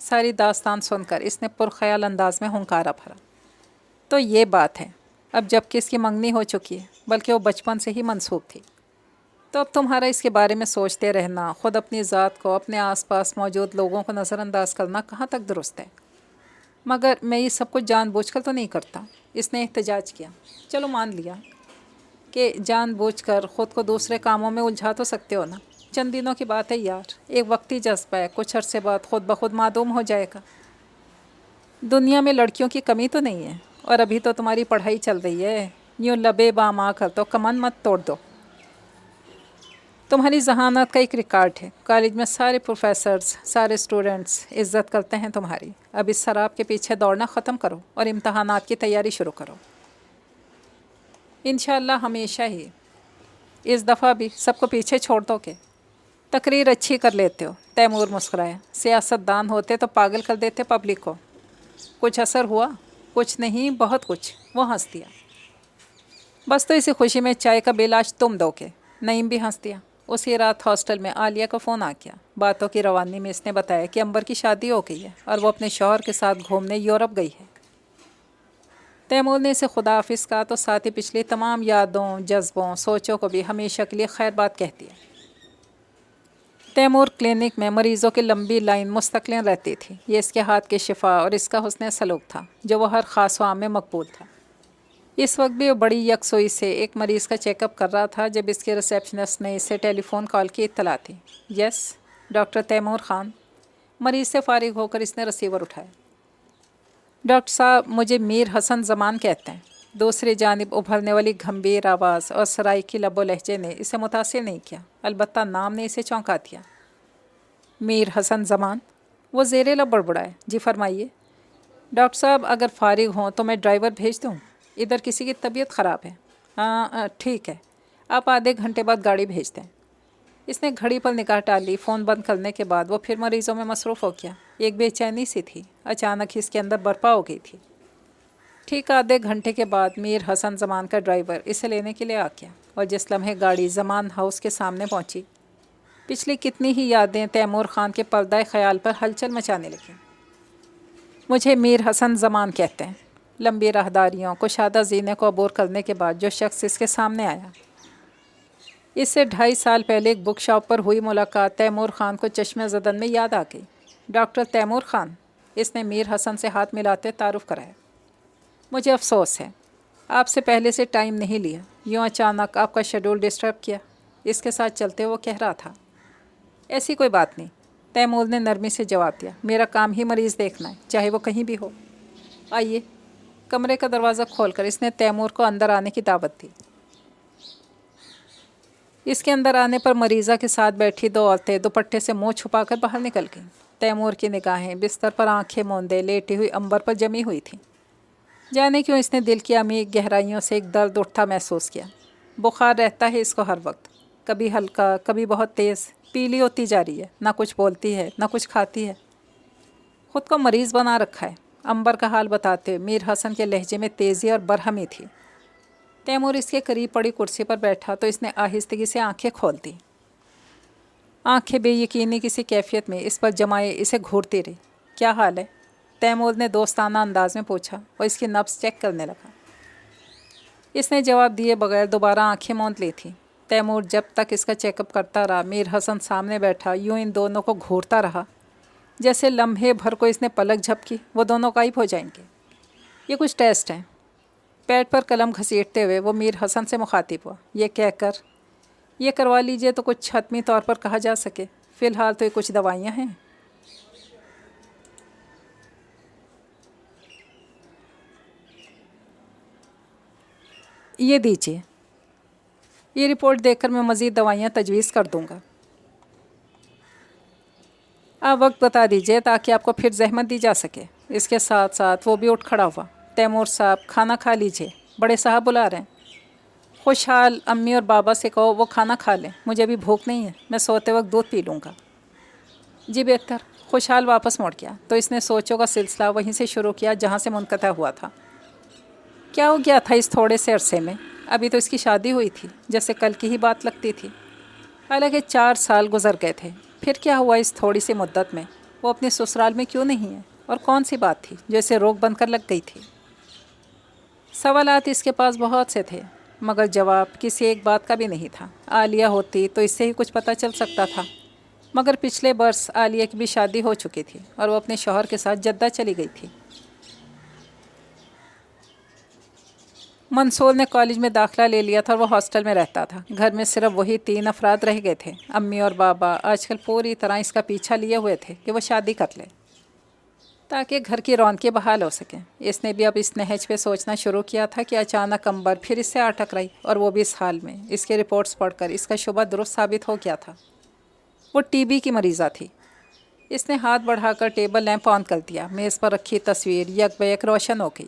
ساری داستان سن کر اس نے پرخیال انداز میں ہنکارا بھرا۔ تو یہ بات ہے، اب جب کہ اس کی منگنی ہو چکی ہے، بلکہ وہ بچپن سے ہی منسوخ تھی، تو اب تمہارا اس کے بارے میں سوچتے رہنا، خود اپنی ذات کو، اپنے آس پاس موجود لوگوں کو نظر انداز کرنا کہاں تک درست ہے؟ مگر میں یہ سب کچھ جان بوجھ کر تو نہیں کرتا، اس نے احتجاج کیا۔ چلو مان لیا کہ جان بوجھ کر خود کو دوسرے کاموں میں الجھا تو سکتے ہو نا، چند دنوں کی بات ہے یار، ایک وقتی جذبہ ہے، کچھ عرصے بعد خود بخود معدوم ہو جائے گا۔ دنیا میں لڑکیوں کی کمی تو نہیں ہے، اور ابھی تو تمہاری پڑھائی چل رہی ہے، یوں لبے بام آ کر تو کمن مت توڑ دو۔ تمہاری ذہانت کا ایک ریکارڈ ہے، کالج میں سارے پروفیسرز، سارے اسٹوڈنٹس عزت کرتے ہیں تمہاری۔ اب اس شراب کے پیچھے دوڑنا ختم کرو اور امتحانات کی تیاری شروع کرو۔ انشاءاللہ ہمیشہ ہی، اس دفعہ بھی سب کو پیچھے چھوڑ دو کہ تقریر اچھی کر لیتے ہو۔ تیمور مسکرایا۔ سیاست دان ہوتے تو پاگل کر دیتے پبلک کو۔ کچھ اثر ہوا؟ کچھ نہیں، بہت کچھ، وہ ہنس دیا۔ بس تو اسی خوشی میں چائے کا بل آج تم دو کہ؟ نعیم بھی ہنس دیا۔ اسی رات ہاسٹل میں عالیہ کا فون آ گیا۔ باتوں کی روانی میں اس نے بتایا کہ امبر کی شادی ہو گئی ہے اور وہ اپنے شوہر کے ساتھ گھومنے یورپ گئی ہے۔ تیمور نے اسے خدا حافظ کہا تو ساتھ ہی پچھلی تمام یادوں، جذبوں، سوچوں کو بھی ہمیشہ کے لیے خیر بات کہہ دیا۔ تیمور کلینک میں مریضوں کی لمبی لائن مستقل رہتی تھی۔ یہ اس کے ہاتھ کی شفا اور اس کا حسن سلوک تھا جو وہ ہر خاص و عام میں مقبول تھا۔ اس وقت بھی وہ بڑی یکسوئی سے ایک مریض کا چیک اپ کر رہا تھا جب اس کے ریسیپشنسٹ نے اسے ٹیلی فون کال کی اطلاع تھی۔ یس، ڈاکٹر تیمور خان۔ مریض سے فارغ ہو کر اس نے ریسیور اٹھایا۔ ڈاکٹر صاحب، مجھے میر حسن زمان کہتے ہیں۔ دوسری جانب ابھرنے والی گھمبیر آواز اور سرائیکی لب و لہجے نے اسے متاثر نہیں کیا، البتہ نام نے اسے چونکا دیا۔ میر حسن زمان؟ وہ زیر لب بڑبڑائے۔ جی فرمائیے ڈاکٹر صاحب، اگر فارغ ہوں تو میں ڈرائیور بھیج دوں؟ ادھر کسی کی طبیعت خراب ہے۔ ہاں ٹھیک ہے، آپ آدھے گھنٹے بعد گاڑی بھیج دیں۔ اس نے گھڑی پر نگاہ ڈالی۔ فون بند کرنے کے بعد وہ پھر مریضوں میں مصروف ہو گیا۔ ایک بے چینی سی تھی، اچانک ہی اس کے اندر برپا ہو گئی تھی۔ ٹھیک آدھے گھنٹے کے بعد میر حسن زمان کا ڈرائیور اسے لینے کے لیے آ گیا، اور جس لمحے گاڑی زمان ہاؤس کے سامنے پہنچی، پچھلی کتنی ہی یادیں تیمور خان کے پردہ خیال پر ہلچل مچانے لگیں۔ مجھے میر حسن زمان کہتے ہیں۔ لمبی راہداریوں، کشادہ زینے کو عبور کرنے کے بعد جو شخص اس کے سامنے آیا، اس سے 2.5 سال پہلے ایک بک شاپ پر ہوئی ملاقات تیمور خان کو چشم زدن میں یاد آ گئی۔ ڈاکٹر تیمور خان، اس نے میر حسن سے ہاتھ ملاتے تعارف کرایا۔ مجھے افسوس ہے، آپ سے پہلے سے ٹائم نہیں لیا، یوں اچانک آپ کا شیڈول ڈسٹرب کیا، اس کے ساتھ چلتے وہ کہہ رہا تھا۔ ایسی کوئی بات نہیں، تیمور نے نرمی سے جواب دیا۔ میرا کام ہی مریض دیکھنا ہے، چاہے وہ کہیں بھی ہو۔ آئیے۔ کمرے کا دروازہ کھول کر اس نے تیمور کو اندر آنے کی دعوت دی۔ اس کے اندر آنے پر مریضہ کے ساتھ بیٹھی 2 عورتیں دوپٹے سے منہ چھپا کر باہر نکل گئیں۔ تیمور کی نگاہیں بستر پر آنکھیں موندے لیٹی ہوئی امبر پر جمی ہوئی تھیں۔ جانے کیوں اس نے دل کی عمیق گہرائیوں سے ایک درد اٹھتا محسوس کیا۔ بخار رہتا ہے اس کو ہر وقت، کبھی ہلکا، کبھی بہت تیز، پیلی ہوتی جا رہی ہے، نہ کچھ بولتی ہے، نہ کچھ کھاتی ہے، خود کو مریض بنا رکھا ہے۔ امبر کا حال بتاتے میر حسن کے لہجے میں تیزی اور برہمی تھی۔ تیمور اس کے قریب پڑی کرسی پر بیٹھا تو اس نے آہستگی سے آنکھیں کھول دیں۔ آنکھیں بے یقینی کسی کیفیت میں اس پر جمائے اسے گھورتی رہی۔ کیا حال ہے؟ تیمور نے دوستانہ انداز میں پوچھا اور اس کی نبض چیک کرنے لگا۔ اس نے جواب دیے بغیر دوبارہ آنکھیں موند لی تھیں۔ تیمور جب تک اس کا چیک اپ کرتا رہا، میر حسن سامنے بیٹھا یوں ان دونوں کو گھورتا رہا جیسے لمحے بھر کو اس نے پلک جھپکی وہ دونوں غائب ہو جائیں گے۔ یہ کچھ ٹیسٹ ہیں۔ پیٹ پر قلم گھسیٹتے ہوئے وہ میر حسن سے مخاطب ہوا، یہ کہہ کر یہ کروا لیجئے تو کچھ حتمی طور پر کہا جا سکے۔ فی الحال تو یہ کچھ دوائیاں ہیں۔ یہ دیجیے، یہ رپورٹ دیکھ کر میں مزید دوائیاں تجویز کر دوں گا۔ آپ وقت بتا دیجئے تاکہ آپ کو پھر زحمت دی جا سکے۔ اس کے ساتھ ساتھ وہ بھی اٹھ کھڑا ہوا۔ تیمور صاحب، کھانا کھا لیجئے، بڑے صاحب بلا رہے ہیں۔ خوشحال، امی اور بابا سے کہو وہ کھانا کھا لیں، مجھے ابھی بھوک نہیں ہے، میں سوتے وقت دودھ پی لوں گا۔ جی بہتر۔ خوشحال واپس موڑ گیا تو اس نے سوچوں کا سلسلہ وہیں سے شروع کیا جہاں سے منقطع ہوا تھا۔ کیا ہو گیا تھا اس تھوڑے سے عرصے میں؟ ابھی تو اس کی شادی ہوئی تھی، جیسے کل کی ہی بات لگتی تھی، حالانکہ 4 سال گزر گئے تھے۔ پھر کیا ہوا اس تھوڑی سی مدت میں؟ وہ اپنے سسرال میں کیوں نہیں ہے؟ اور کون سی بات تھی جو اسے روک بند کر لگ گئی تھی؟ سوالات اس کے پاس بہت سے تھے، مگر جواب کسی ایک بات کا بھی نہیں تھا۔ عالیہ ہوتی تو اس سے ہی کچھ پتہ چل سکتا تھا، مگر پچھلے برس عالیہ کی بھی شادی ہو چکی تھی اور وہ اپنے شوہر کے ساتھ جدہ چلی گئی تھی۔ منصور نے کالج میں داخلہ لے لیا تھا اور وہ ہاسٹل میں رہتا تھا۔ گھر میں صرف وہی 3 افراد رہ گئے تھے۔ امی اور بابا آج کل پوری طرح اس کا پیچھا لیے ہوئے تھے کہ وہ شادی کر لے تاکہ گھر کی رونقیں بحال ہو سکیں۔ اس نے بھی اب اس نہج پہ سوچنا شروع کیا تھا کہ اچانک امبر پھر اس سے آ ٹکرائی، اور وہ بھی اس حال میں۔ اس کے رپورٹس پڑھ کر اس کا شبہ درست ثابت ہو گیا تھا۔ وہ ٹی بی کی مریضہ تھی۔ اس نے ہاتھ بڑھا کر ٹیبل لیمپ آن کر دیا۔ میز پر رکھی تصویر یک بیک روشن ہو گئی۔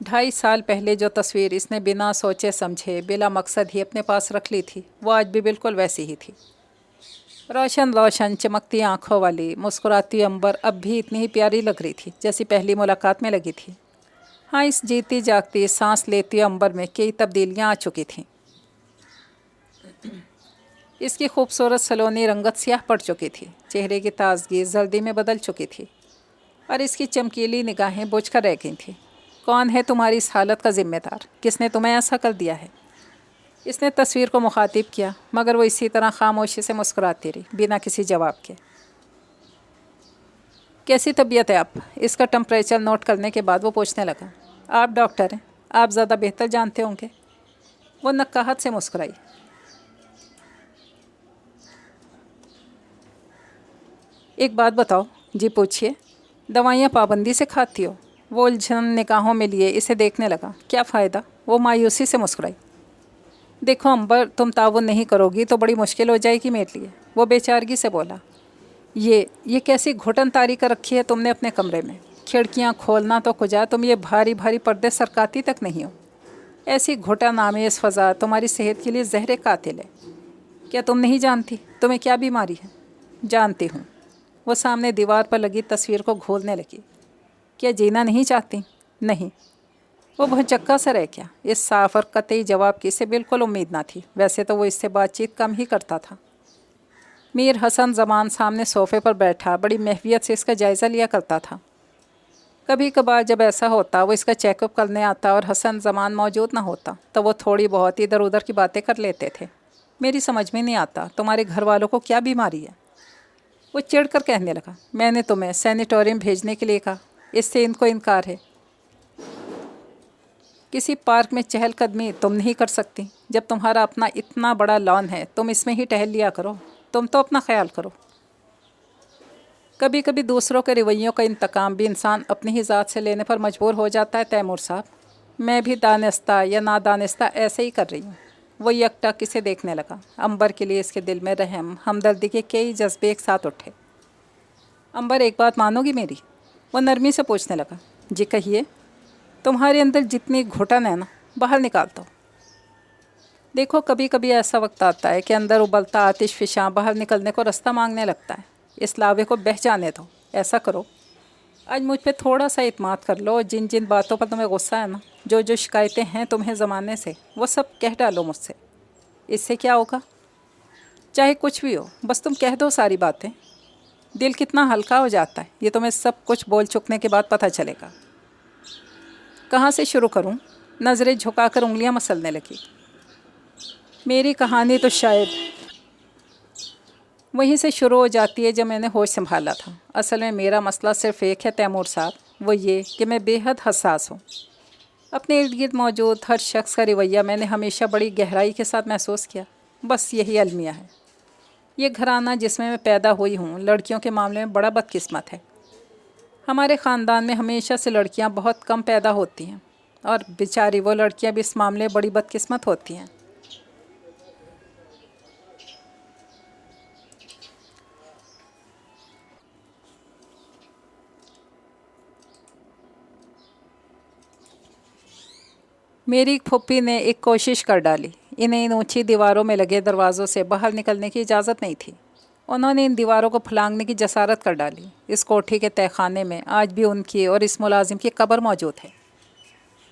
2.5 سال پہلے جو تصویر اس نے بنا سوچے سمجھے بلا مقصد ہی اپنے پاس رکھ لی تھی، وہ آج بھی بالکل ویسی ہی تھی۔ روشن روشن چمکتی آنکھوں والی مسکراتی امبر اب بھی اتنی ہی پیاری لگ رہی تھی جیسی پہلی ملاقات میں لگی تھی۔ ہاں، اس جیتی جاگتی سانس لیتی امبر میں کئی تبدیلیاں آ چکی تھیں۔ اس کی خوبصورت سلونی رنگت سیاہ پڑ چکی تھی، چہرے کی تازگی زردی میں بدل چکی تھی، اور اس کی چمکیلی نگاہیں بجھ کر رہ گئی تھیں۔ کون ہے تمہاری اس حالت کا ذمہ دار؟ کس نے تمہیں ایسا کر دیا ہے؟ اس نے تصویر کو مخاطب کیا، مگر وہ اسی طرح خاموشی سے مسکراتی رہی، بنا کسی جواب کے۔ کیسی طبیعت ہے آپ؟ اس کا ٹمپریچر نوٹ کرنے کے بعد وہ پوچھنے لگا۔ آپ ڈاکٹر ہیں، آپ زیادہ بہتر جانتے ہوں گے۔ وہ نقاہت سے مسکرائی۔ ایک بات بتاؤ۔ جی پوچھیے۔ دوائیاں پابندی سے کھاتی ہو؟ وہ الجھن نگاہوں میں لیے اسے دیکھنے لگا۔ کیا فائدہ؟ وہ مایوسی سے مسکرائی۔ دیکھو امبر، تم تعاون نہیں کرو گی تو بڑی مشکل ہو جائے گی میرے لیے، وہ بے چارگی سے بولا۔ یہ کیسی گھٹن تاری کر رکھی ہے تم نے اپنے کمرے میں؟ کھڑکیاں کھولنا تو کجا، تم یہ بھاری بھاری پردے سرکاتی تک نہیں ہو۔ ایسی گھٹن آمیز فضا تمہاری صحت کے لیے زہر قاتل ہے۔ کیا تم نہیں جانتی تمہیں کیا بیماری ہے؟ جانتی ہوں۔ وہ سامنے دیوار پر لگی تصویر کو گھولنے لگی۔ کیا جینا نہیں چاہتی؟ نہیں۔ وہ بہت چکا سا رہ گیا۔ اس صاف اور قطعی جواب کی اسے بالکل امید نہ تھی۔ ویسے تو وہ اس سے بات چیت کم ہی کرتا تھا۔ میر حسن زمان سامنے صوفے پر بیٹھا بڑی محویت سے اس کا جائزہ لیا کرتا تھا۔ کبھی کبھار جب ایسا ہوتا وہ اس کا چیک اپ کرنے آتا اور حسن زمان موجود نہ ہوتا تو وہ تھوڑی بہت ادھر ادھر کی باتیں کر لیتے تھے۔ میری سمجھ میں نہیں آتا تمہارے گھر والوں کو کیا بیماری ہے؟ وہ چڑ کر کہنے لگا۔ میں نے تمہیں سینیٹوریم بھیجنے کے لیے کہا، اس سے ان کو انکار ہے۔ کسی پارک میں چہل قدمی تم نہیں کر سکتی؟ جب تمہارا اپنا اتنا بڑا لان ہے تم اس میں ہی ٹہل لیا کرو۔ تم تو اپنا خیال کرو۔ کبھی کبھی دوسروں کے رویوں کا انتقام بھی انسان اپنی ہی ذات سے لینے پر مجبور ہو جاتا ہے تیمور صاحب۔ میں بھی دانستہ یا نادانستہ ایسے ہی کر رہی ہوں۔ وہ یکٹک اسے دیکھنے لگا۔ امبر کے لیے اس کے دل میں رحم ہمدردی کے کئی جذبے ایک ساتھ اٹھے۔ امبر، ایک بات مانو گی میری؟ وہ نرمی سے پوچھنے لگا۔ جی کہیے۔ تمہارے اندر جتنی گھٹن ہے نا، باہر نکال دو۔ دیکھو کبھی کبھی ایسا وقت آتا ہے کہ اندر ابلتا آتش فشاں باہر نکلنے کو رستہ مانگنے لگتا ہے۔ اس لاوے کو بہہ جانے دو۔ ایسا کرو، آج مجھ پہ تھوڑا سا اعتماد کر لو۔ جن جن باتوں پر تمہیں غصہ ہے نا، جو شکایتیں ہیں تمہیں زمانے سے، وہ سب کہہ ڈالو مجھ سے۔ اس سے کیا ہوگا؟ چاہے کچھ بھی ہو، بس تم کہہ دو ساری باتیں۔ دل کتنا ہلکا ہو جاتا ہے، یہ تمہیں سب کچھ بول چکنے کے بعد پتہ چلے گا۔ کہاں سے شروع کروں؟ نظریں جھکا کر انگلیاں مسلنے لگی۔ میری کہانی تو شاید وہیں سے شروع ہو جاتی ہے جب میں نے ہوش سنبھالا تھا۔ اصل میں میرا مسئلہ صرف ایک ہے تیمور صاحب، وہ یہ کہ میں بے حد حساس ہوں۔ اپنے ارد گرد موجود ہر شخص کا رویہ میں نے ہمیشہ بڑی گہرائی کے ساتھ محسوس کیا۔ بس یہی المیہ ہے۔ یہ گھرانہ جس میں پیدا ہوئی ہوں لڑکیوں کے معاملے میں بڑا بدقسمت ہے۔ ہمارے خاندان میں ہمیشہ سے لڑکیاں بہت کم پیدا ہوتی ہیں، اور بیچاری وہ لڑکیاں بھی اس معاملے میں بڑی بدقسمت ہوتی ہیں۔ میری پھوپھی نے ایک کوشش کر ڈالی۔ انہیں ان اونچی دیواروں میں لگے دروازوں سے باہر نکلنے کی اجازت نہیں تھی۔ انہوں نے ان دیواروں کو پھلانگنے کی جسارت کر ڈالی۔ اس کوٹھی کے تہہ خانے میں آج بھی ان کی اور اس ملازم کی قبر موجود ہے۔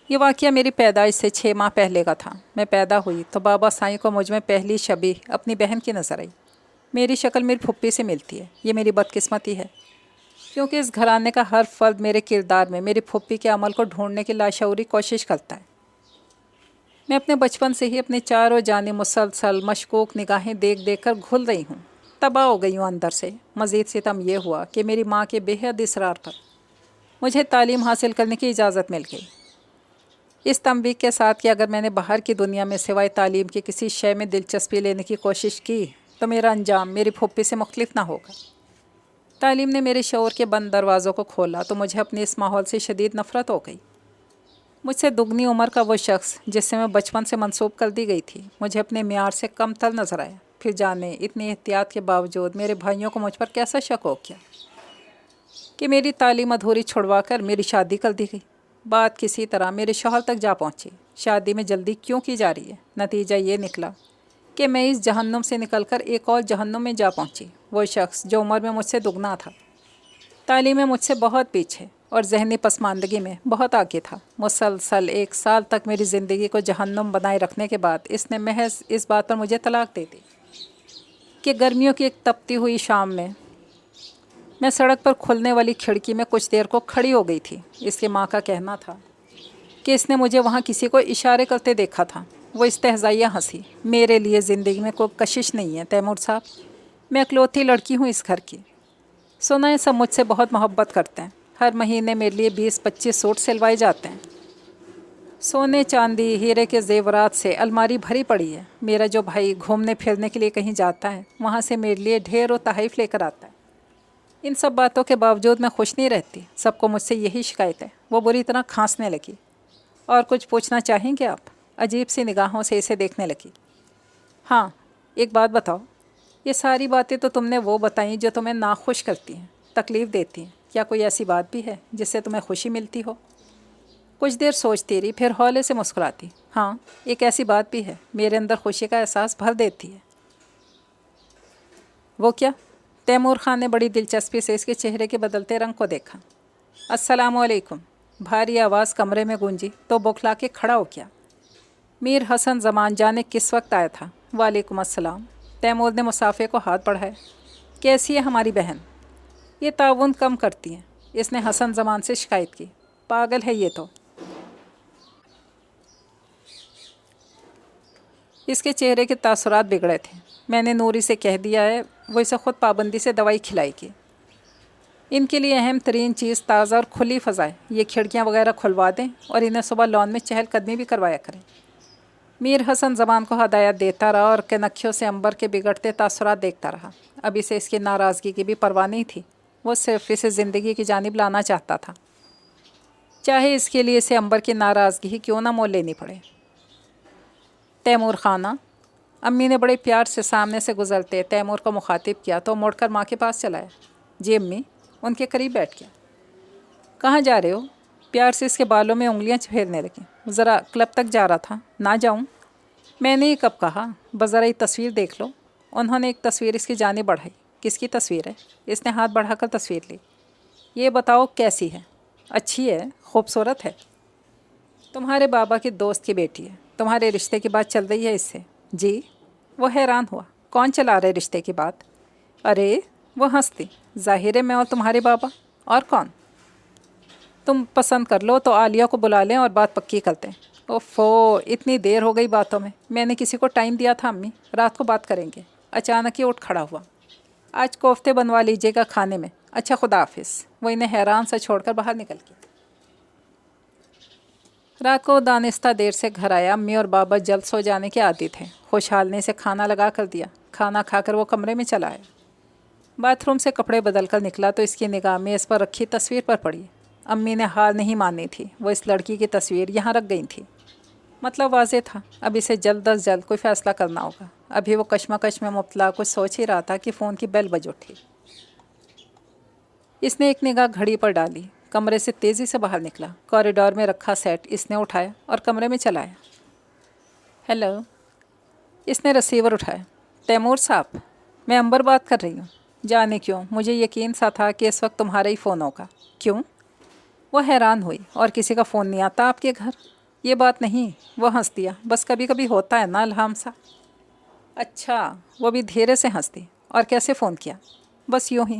یہ واقعہ میری پیدائش سے 6 ماہ پہلے کا تھا۔ میں پیدا ہوئی تو بابا سائیں کو مجھ میں پہلی شبیہ اپنی بہن کی نظر آئی۔ میری شکل میری پھوپھی سے ملتی ہے۔ یہ میری بدقسمتی ہے۔ کیونکہ اس گھرانے کا ہر فرد میرے کردار میں میری پھوپھی کے عمل کو ڈھونڈنے کی لاشعوری کوشش کرتا ہے۔ میں اپنے بچپن سے ہی اپنے چاروں جانب مسلسل مشکوک نگاہیں دیکھ دیکھ کر گھل رہی ہوں، تباہ ہو گئی ہوں اندر سے۔ مزید ستم یہ ہوا کہ میری ماں کے بے حد اصرار پر مجھے تعلیم حاصل کرنے کی اجازت مل گئی، اس تنبیہ کے ساتھ کہ اگر میں نے باہر کی دنیا میں سوائے تعلیم کی کسی شے میں دلچسپی لینے کی کوشش کی تو میرا انجام میری پھوپھی سے مختلف نہ ہوگا۔ تعلیم نے میرے شعور کے بند دروازوں کو کھولا تو مجھے اپنے اس ماحول سے شدید نفرت ہو گئی۔ مجھ سے دگنی عمر کا وہ شخص جس سے میں بچپن سے منسوب کر دی گئی تھی مجھے اپنے معیار سے کم تر نظر آیا۔ پھر جانے اتنی احتیاط کے باوجود میرے بھائیوں کو مجھ پر کیسا شک ہو گیا کہ میری تعلیم ادھوری چھڑوا کر میری شادی کر دی گئی۔ بات کسی طرح میرے شوہر تک جا پہنچی، شادی میں جلدی کیوں کی جا رہی ہے؟ نتیجہ یہ نکلا کہ میں اس جہنم سے نکل کر ایک اور جہنم میں جا پہنچی۔ وہ شخص جو عمر میں مجھ سے دگنا تھا، تعلیم میں مجھ سے بہت پیچھے اور ذہنی پسماندگی میں بہت آگے تھا، مسلسل 1 سال تک میری زندگی کو جہنم بنائے رکھنے کے بعد اس نے محض اس بات پر مجھے طلاق دے دی کہ گرمیوں کی ایک تپتی ہوئی شام میں سڑک پر کھلنے والی کھڑکی میں کچھ دیر کو کھڑی ہو گئی تھی۔ اس کی ماں کا کہنا تھا کہ اس نے مجھے وہاں کسی کو اشارے کرتے دیکھا تھا۔ وہ استہزائیہ ہنسی۔ میرے لیے زندگی میں کوئی کشش نہیں ہے تیمور صاحب، میں اکلوتی لڑکی ہوں اس گھر کی۔ سنا ہے سب مجھ سے بہت محبت کرتے ہیں، ہر مہینے میرے لیے 20-25 سوٹ سلوائے جاتے ہیں، سونے چاندی ہیرے کے زیورات سے الماری بھری پڑی ہے۔ میرا جو بھائی گھومنے پھرنے کے لیے کہیں جاتا ہے وہاں سے میرے لیے ڈھیر و تحائف لے کر آتا ہے۔ ان سب باتوں کے باوجود میں خوش نہیں رہتی، سب کو مجھ سے یہی شکایت ہے۔ وہ بری طرح کھانسنے لگی۔ اور کچھ پوچھنا چاہیں گے آپ؟ عجیب سی نگاہوں سے اسے دیکھنے لگی۔ ہاں، ایک بات بتاؤ، یہ ساری باتیں تو تم نے وہ بتائیں جو تمہیں ناخوش کرتی ہیں، تکلیف دیتی ہیں، کیا کوئی ایسی بات بھی ہے جس سے تمہیں خوشی ملتی ہو؟ کچھ دیر سوچتی رہی، پھر ہولے سے مسکراتی۔ ہاں، ایک ایسی بات بھی ہے، میرے اندر خوشی کا احساس بھر دیتی ہے۔ وہ کیا؟ تیمور خان نے بڑی دلچسپی سے اس کے چہرے کے بدلتے رنگ کو دیکھا۔ السلام علیکم، بھاری آواز کمرے میں گونجی تو بوکھلا کے کھڑا ہو گیا۔ میر حسن زمان جانے کس وقت آیا تھا۔ وعلیکم السلام۔ تیمور نے مسافے کو ہاتھ بڑھایا۔ کیسی ہے ہماری بہن؟ یہ تعاون کم کرتی ہیں، اس نے حسن زمان سے شکایت کی۔ پاگل ہے یہ تو۔ اس کے چہرے کے تاثرات بگڑے تھے۔ میں نے نوری سے کہہ دیا ہے وہ اسے خود پابندی سے دوائی کھلائے گی۔ ان کے لیے اہم ترین چیز تازہ اور کھلی فضا ہے۔ یہ کھڑکیاں وغیرہ کھلوا دیں اور انہیں صبح لان میں چہل قدمی بھی کروایا کریں۔ میر حسن زمان کو ہدایت دیتا رہا اور کنکھیوں سے عنبر کے بگڑتے تاثرات دیکھتا رہا۔ اب اسے اس کی ناراضگی کی بھی پرواہ نہیں تھی، وہ صرف اسے زندگی کی جانب لانا چاہتا تھا، چاہے اس کے لیے اسے عنبر کی ناراضگی ہی کیوں نہ مول لینی پڑے۔ تیمور خانہ، امی نے بڑے پیار سے سامنے سے گزرتے تیمور کو مخاطب کیا تو مڑ کر ماں کے پاس چلایا۔ جی امی، ان کے قریب بیٹھ گیا۔ کہاں جا رہے ہو؟ پیار سے اس کے بالوں میں انگلیاں پھیرنے لگیں۔ ذرا کلب تک جا رہا تھا۔ نہ جاؤں؟ میں نے یہ کب کہا؟ بس ذرا یہ تصویر دیکھ لو۔ انہوں نے ایک تصویر اس کی جانب بڑھائی۔ کس کی تصویر ہے؟ اس نے ہاتھ بڑھا کر تصویر لی۔ یہ بتاؤ کیسی ہے؟ اچھی ہے، خوبصورت ہے۔ تمہارے بابا کی دوست کی بیٹی ہے، تمہارے رشتے کی بات چل رہی ہے اس سے؟ جی۔ وہ حیران ہوا۔ کون چلا رہے رشتے کی بات؟ ارے، وہ ہنستی۔ ظاہر ہے میں اور تمہارے بابا، اور کون؟ تم پسند کر لو تو عالیہ کو بلا لیں اور بات پکی کرتے ہیں۔ اوفو، اتنی دیر ہو گئی باتوں میں نے کسی کو ٹائم دیا تھا امی، رات کو بات کریں گے۔ اچانک ہی اٹھ کھڑا ہوا۔ آج کوفتے بنوا لیجیے گا کھانے میں۔ اچھا، خدا حافظ۔ وہ انہیں حیران سا چھوڑ کر باہر نکل گیا۔ رات کو دانستہ دیر سے گھر آیا۔ امی اور بابا جلد سو جانے کے عادی تھے۔ خوشحال نے اسے کھانا لگا کر دیا۔ کھانا کھا کر وہ کمرے میں چلا آیا۔ باتھ روم سے کپڑے بدل کر نکلا تو اس کی نگاہ میں اس پر رکھی تصویر پر پڑی۔ امی نے ہار نہیں مانی تھی، وہ اس لڑکی کی تصویر یہاں رکھ گئی تھی۔ مطلب واضح تھا، اب اسے جلد از جلد کوئی فیصلہ کرنا ہوگا۔ ابھی وہ کشمکش میں مبتلا کچھ سوچ ہی رہا تھا کہ فون کی بیل بج اٹھی۔ اس نے ایک نگاہ گھڑی پر ڈالی، کمرے سے تیزی سے باہر نکلا۔ کوریڈور میں رکھا سیٹ اس نے اٹھایا اور کمرے میں چلایا۔ ہیلو، اس نے ریسیور اٹھایا۔ تیمور صاحب، میں عنبر بات کر رہی ہوں۔ جانے کیوں مجھے یقین سا تھا کہ اس وقت تمہارا ہی فون ہوگا۔ کیوں؟ وہ حیران ہوئی۔ اور کسی کا فون نہیں آتا آپ کے گھر؟ یہ بات نہیں، وہ ہنس دیا۔ بس کبھی کبھی ہوتا ہے نا الہام سا۔ اچھا، وہ بھی دھیرے سے ہنس دی۔ اور کیسے فون کیا؟ بس یوں ہی۔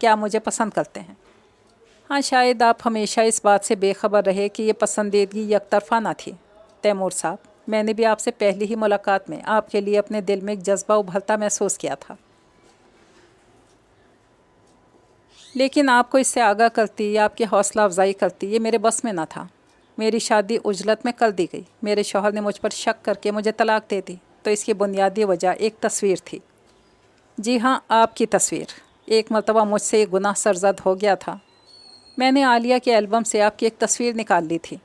کہ آپ مجھے پسند کرتے ہیں۔ ہاں، شاید آپ ہمیشہ اس بات سے بے خبر رہے کہ یہ پسندیدگی یک طرفہ نہ تھی۔ تیمور صاحب، میں نے بھی آپ سے پہلی ہی ملاقات میں آپ کے لیے اپنے دل میں ایک جذبہ ابھرتا محسوس کیا تھا، لیکن آپ کو اس سے آگاہ کرتی یا آپ کی حوصلہ افزائی کرتی، یہ میرے بس میں نہ تھا۔ میری شادی عجلت میں کر دی گئی۔ میرے شوہر نے مجھ پر شک کر کے مجھے طلاق دے دی، تو اس کی بنیادی وجہ ایک تصویر تھی۔ جی ہاں، آپ کی تصویر۔ ایک مرتبہ مجھ سے یہ گناہ سرزد ہو گیا تھا۔ میں نے عالیہ کے البم سے آپ کی ایک تصویر نکال لی تھی،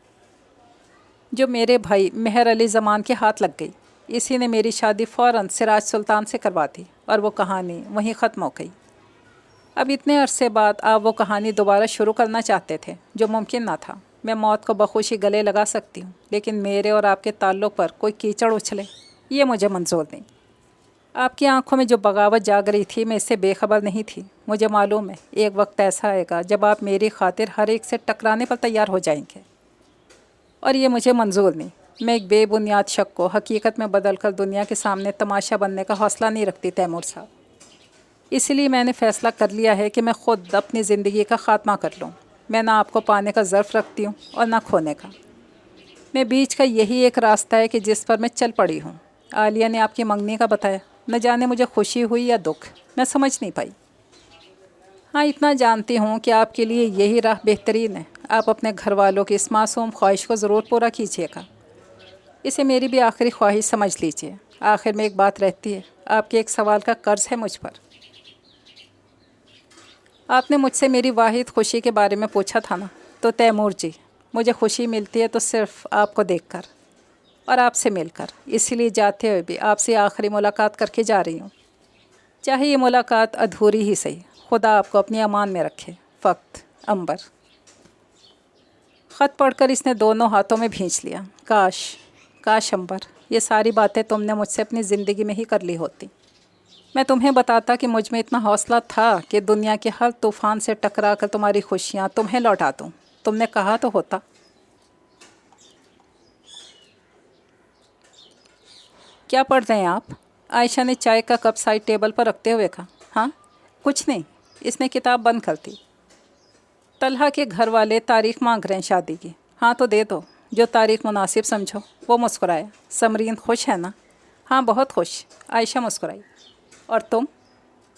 جو میرے بھائی مہر علی زمان کے ہاتھ لگ گئی۔ اسی نے میری شادی فوراً سراج سلطان سے کروا دی، اور وہ کہانی وہیں ختم ہو گئی۔ اب اتنے عرصے بعد آپ وہ کہانی دوبارہ شروع کرنا چاہتے تھے، جو ممکن نہ تھا۔ میں موت کو بخوشی گلے لگا سکتی ہوں، لیکن میرے اور آپ کے تعلق پر کوئی کیچڑ اچھلے، یہ مجھے منظور نہیں۔ آپ کی آنکھوں میں جو بغاوت جاگ رہی تھی، میں اس سے بے خبر نہیں تھی۔ مجھے معلوم ہے ایک وقت ایسا آئے گا جب آپ میری خاطر ہر ایک سے ٹکرانے پر تیار ہو جائیں گے، اور یہ مجھے منظور نہیں۔ میں ایک بے بنیاد شک کو حقیقت میں بدل کر دنیا کے سامنے تماشا بننے کا حوصلہ نہیں رکھتی تیمور صاحب۔ اس لیے میں نے فیصلہ کر لیا ہے کہ میں خود اپنی زندگی کا خاتمہ کر لوں۔ میں نہ آپ کو پانے کا ظرف رکھتی ہوں اور نہ کھونے کا۔ میں بیچ کا یہی ایک راستہ ہے کہ جس پر میں چل پڑی ہوں۔ عالیہ نے آپ کی منگنی کا بتایا، نہ جانے مجھے خوشی ہوئی یا دکھ، میں سمجھ نہیں پائی۔ ہاں، اتنا جانتی ہوں کہ آپ کے لیے یہی راہ بہترین ہے۔ آپ اپنے گھر والوں کی اس معصوم خواہش کو ضرور پورا کیجیے گا۔ اسے میری بھی آخری خواہش سمجھ لیجیے۔ آخر میں ایک بات رہتی ہے، آپ کے ایک سوال کا قرض ہے مجھ پر۔ آپ نے مجھ سے میری واحد خوشی کے بارے میں پوچھا تھا نا، تو تیمور جی، مجھے خوشی ملتی ہے تو صرف آپ کو دیکھ کر اور آپ سے مل کر۔ اسی لیے جاتے ہوئے بھی آپ سے آخری ملاقات کر کے جا رہی ہوں، چاہے یہ ملاقات ادھوری ہی صحیح۔ خدا آپ کو اپنی امان میں رکھے۔ فقط امبر۔ خط پڑھ کر اس نے دونوں ہاتھوں میں بھینچ لیا۔ کاش امبر، یہ ساری باتیں تم نے مجھ سے اپنی زندگی میں ہی کر لی ہوتی۔ میں تمہیں بتاتا کہ مجھ میں اتنا حوصلہ تھا کہ دنیا کے ہر طوفان سے ٹکرا کر تمہاری خوشیاں تمہیں لوٹا دوں۔ تم نے کہا تو ہوتا۔ کیا پڑھ رہے ہیں آپ؟ عائشہ نے چائے کا کپ سائڈ ٹیبل پر رکھتے ہوئے کہا۔ ہاں، کچھ نہیں۔ اس نے کتاب بند کر دی۔ طلحہ کے گھر والے تاریخ مانگ رہے ہیں شادی کی۔ ہاں تو دے دو، جو تاریخ مناسب سمجھو۔ وہ مسکرایا۔ سمرین خوش ہے نا؟ ہاں، بہت خوش۔ عائشہ مسکرائی۔ اور تم؟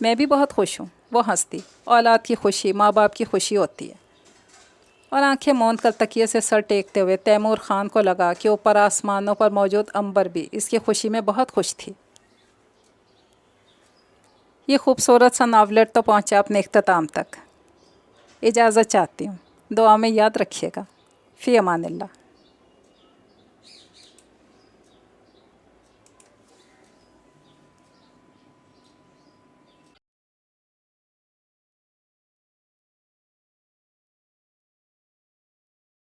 میں بھی بہت خوش ہوں۔ وہ ہنستی۔ اولاد کی خوشی ماں باپ کی خوشی ہوتی ہے۔ اور آنکھیں موند کر تکیے سے سر ٹیکتے ہوئے تیمور خان کو لگا کہ اوپر آسمانوں پر موجود امبر بھی اس کی خوشی میں بہت خوش تھی۔ یہ خوبصورت سا ناولٹ تو پہنچا اپنے اختتام تک۔ اجازت چاہتی ہوں۔ دعا میں یاد رکھیے گا۔ فی امان اللہ۔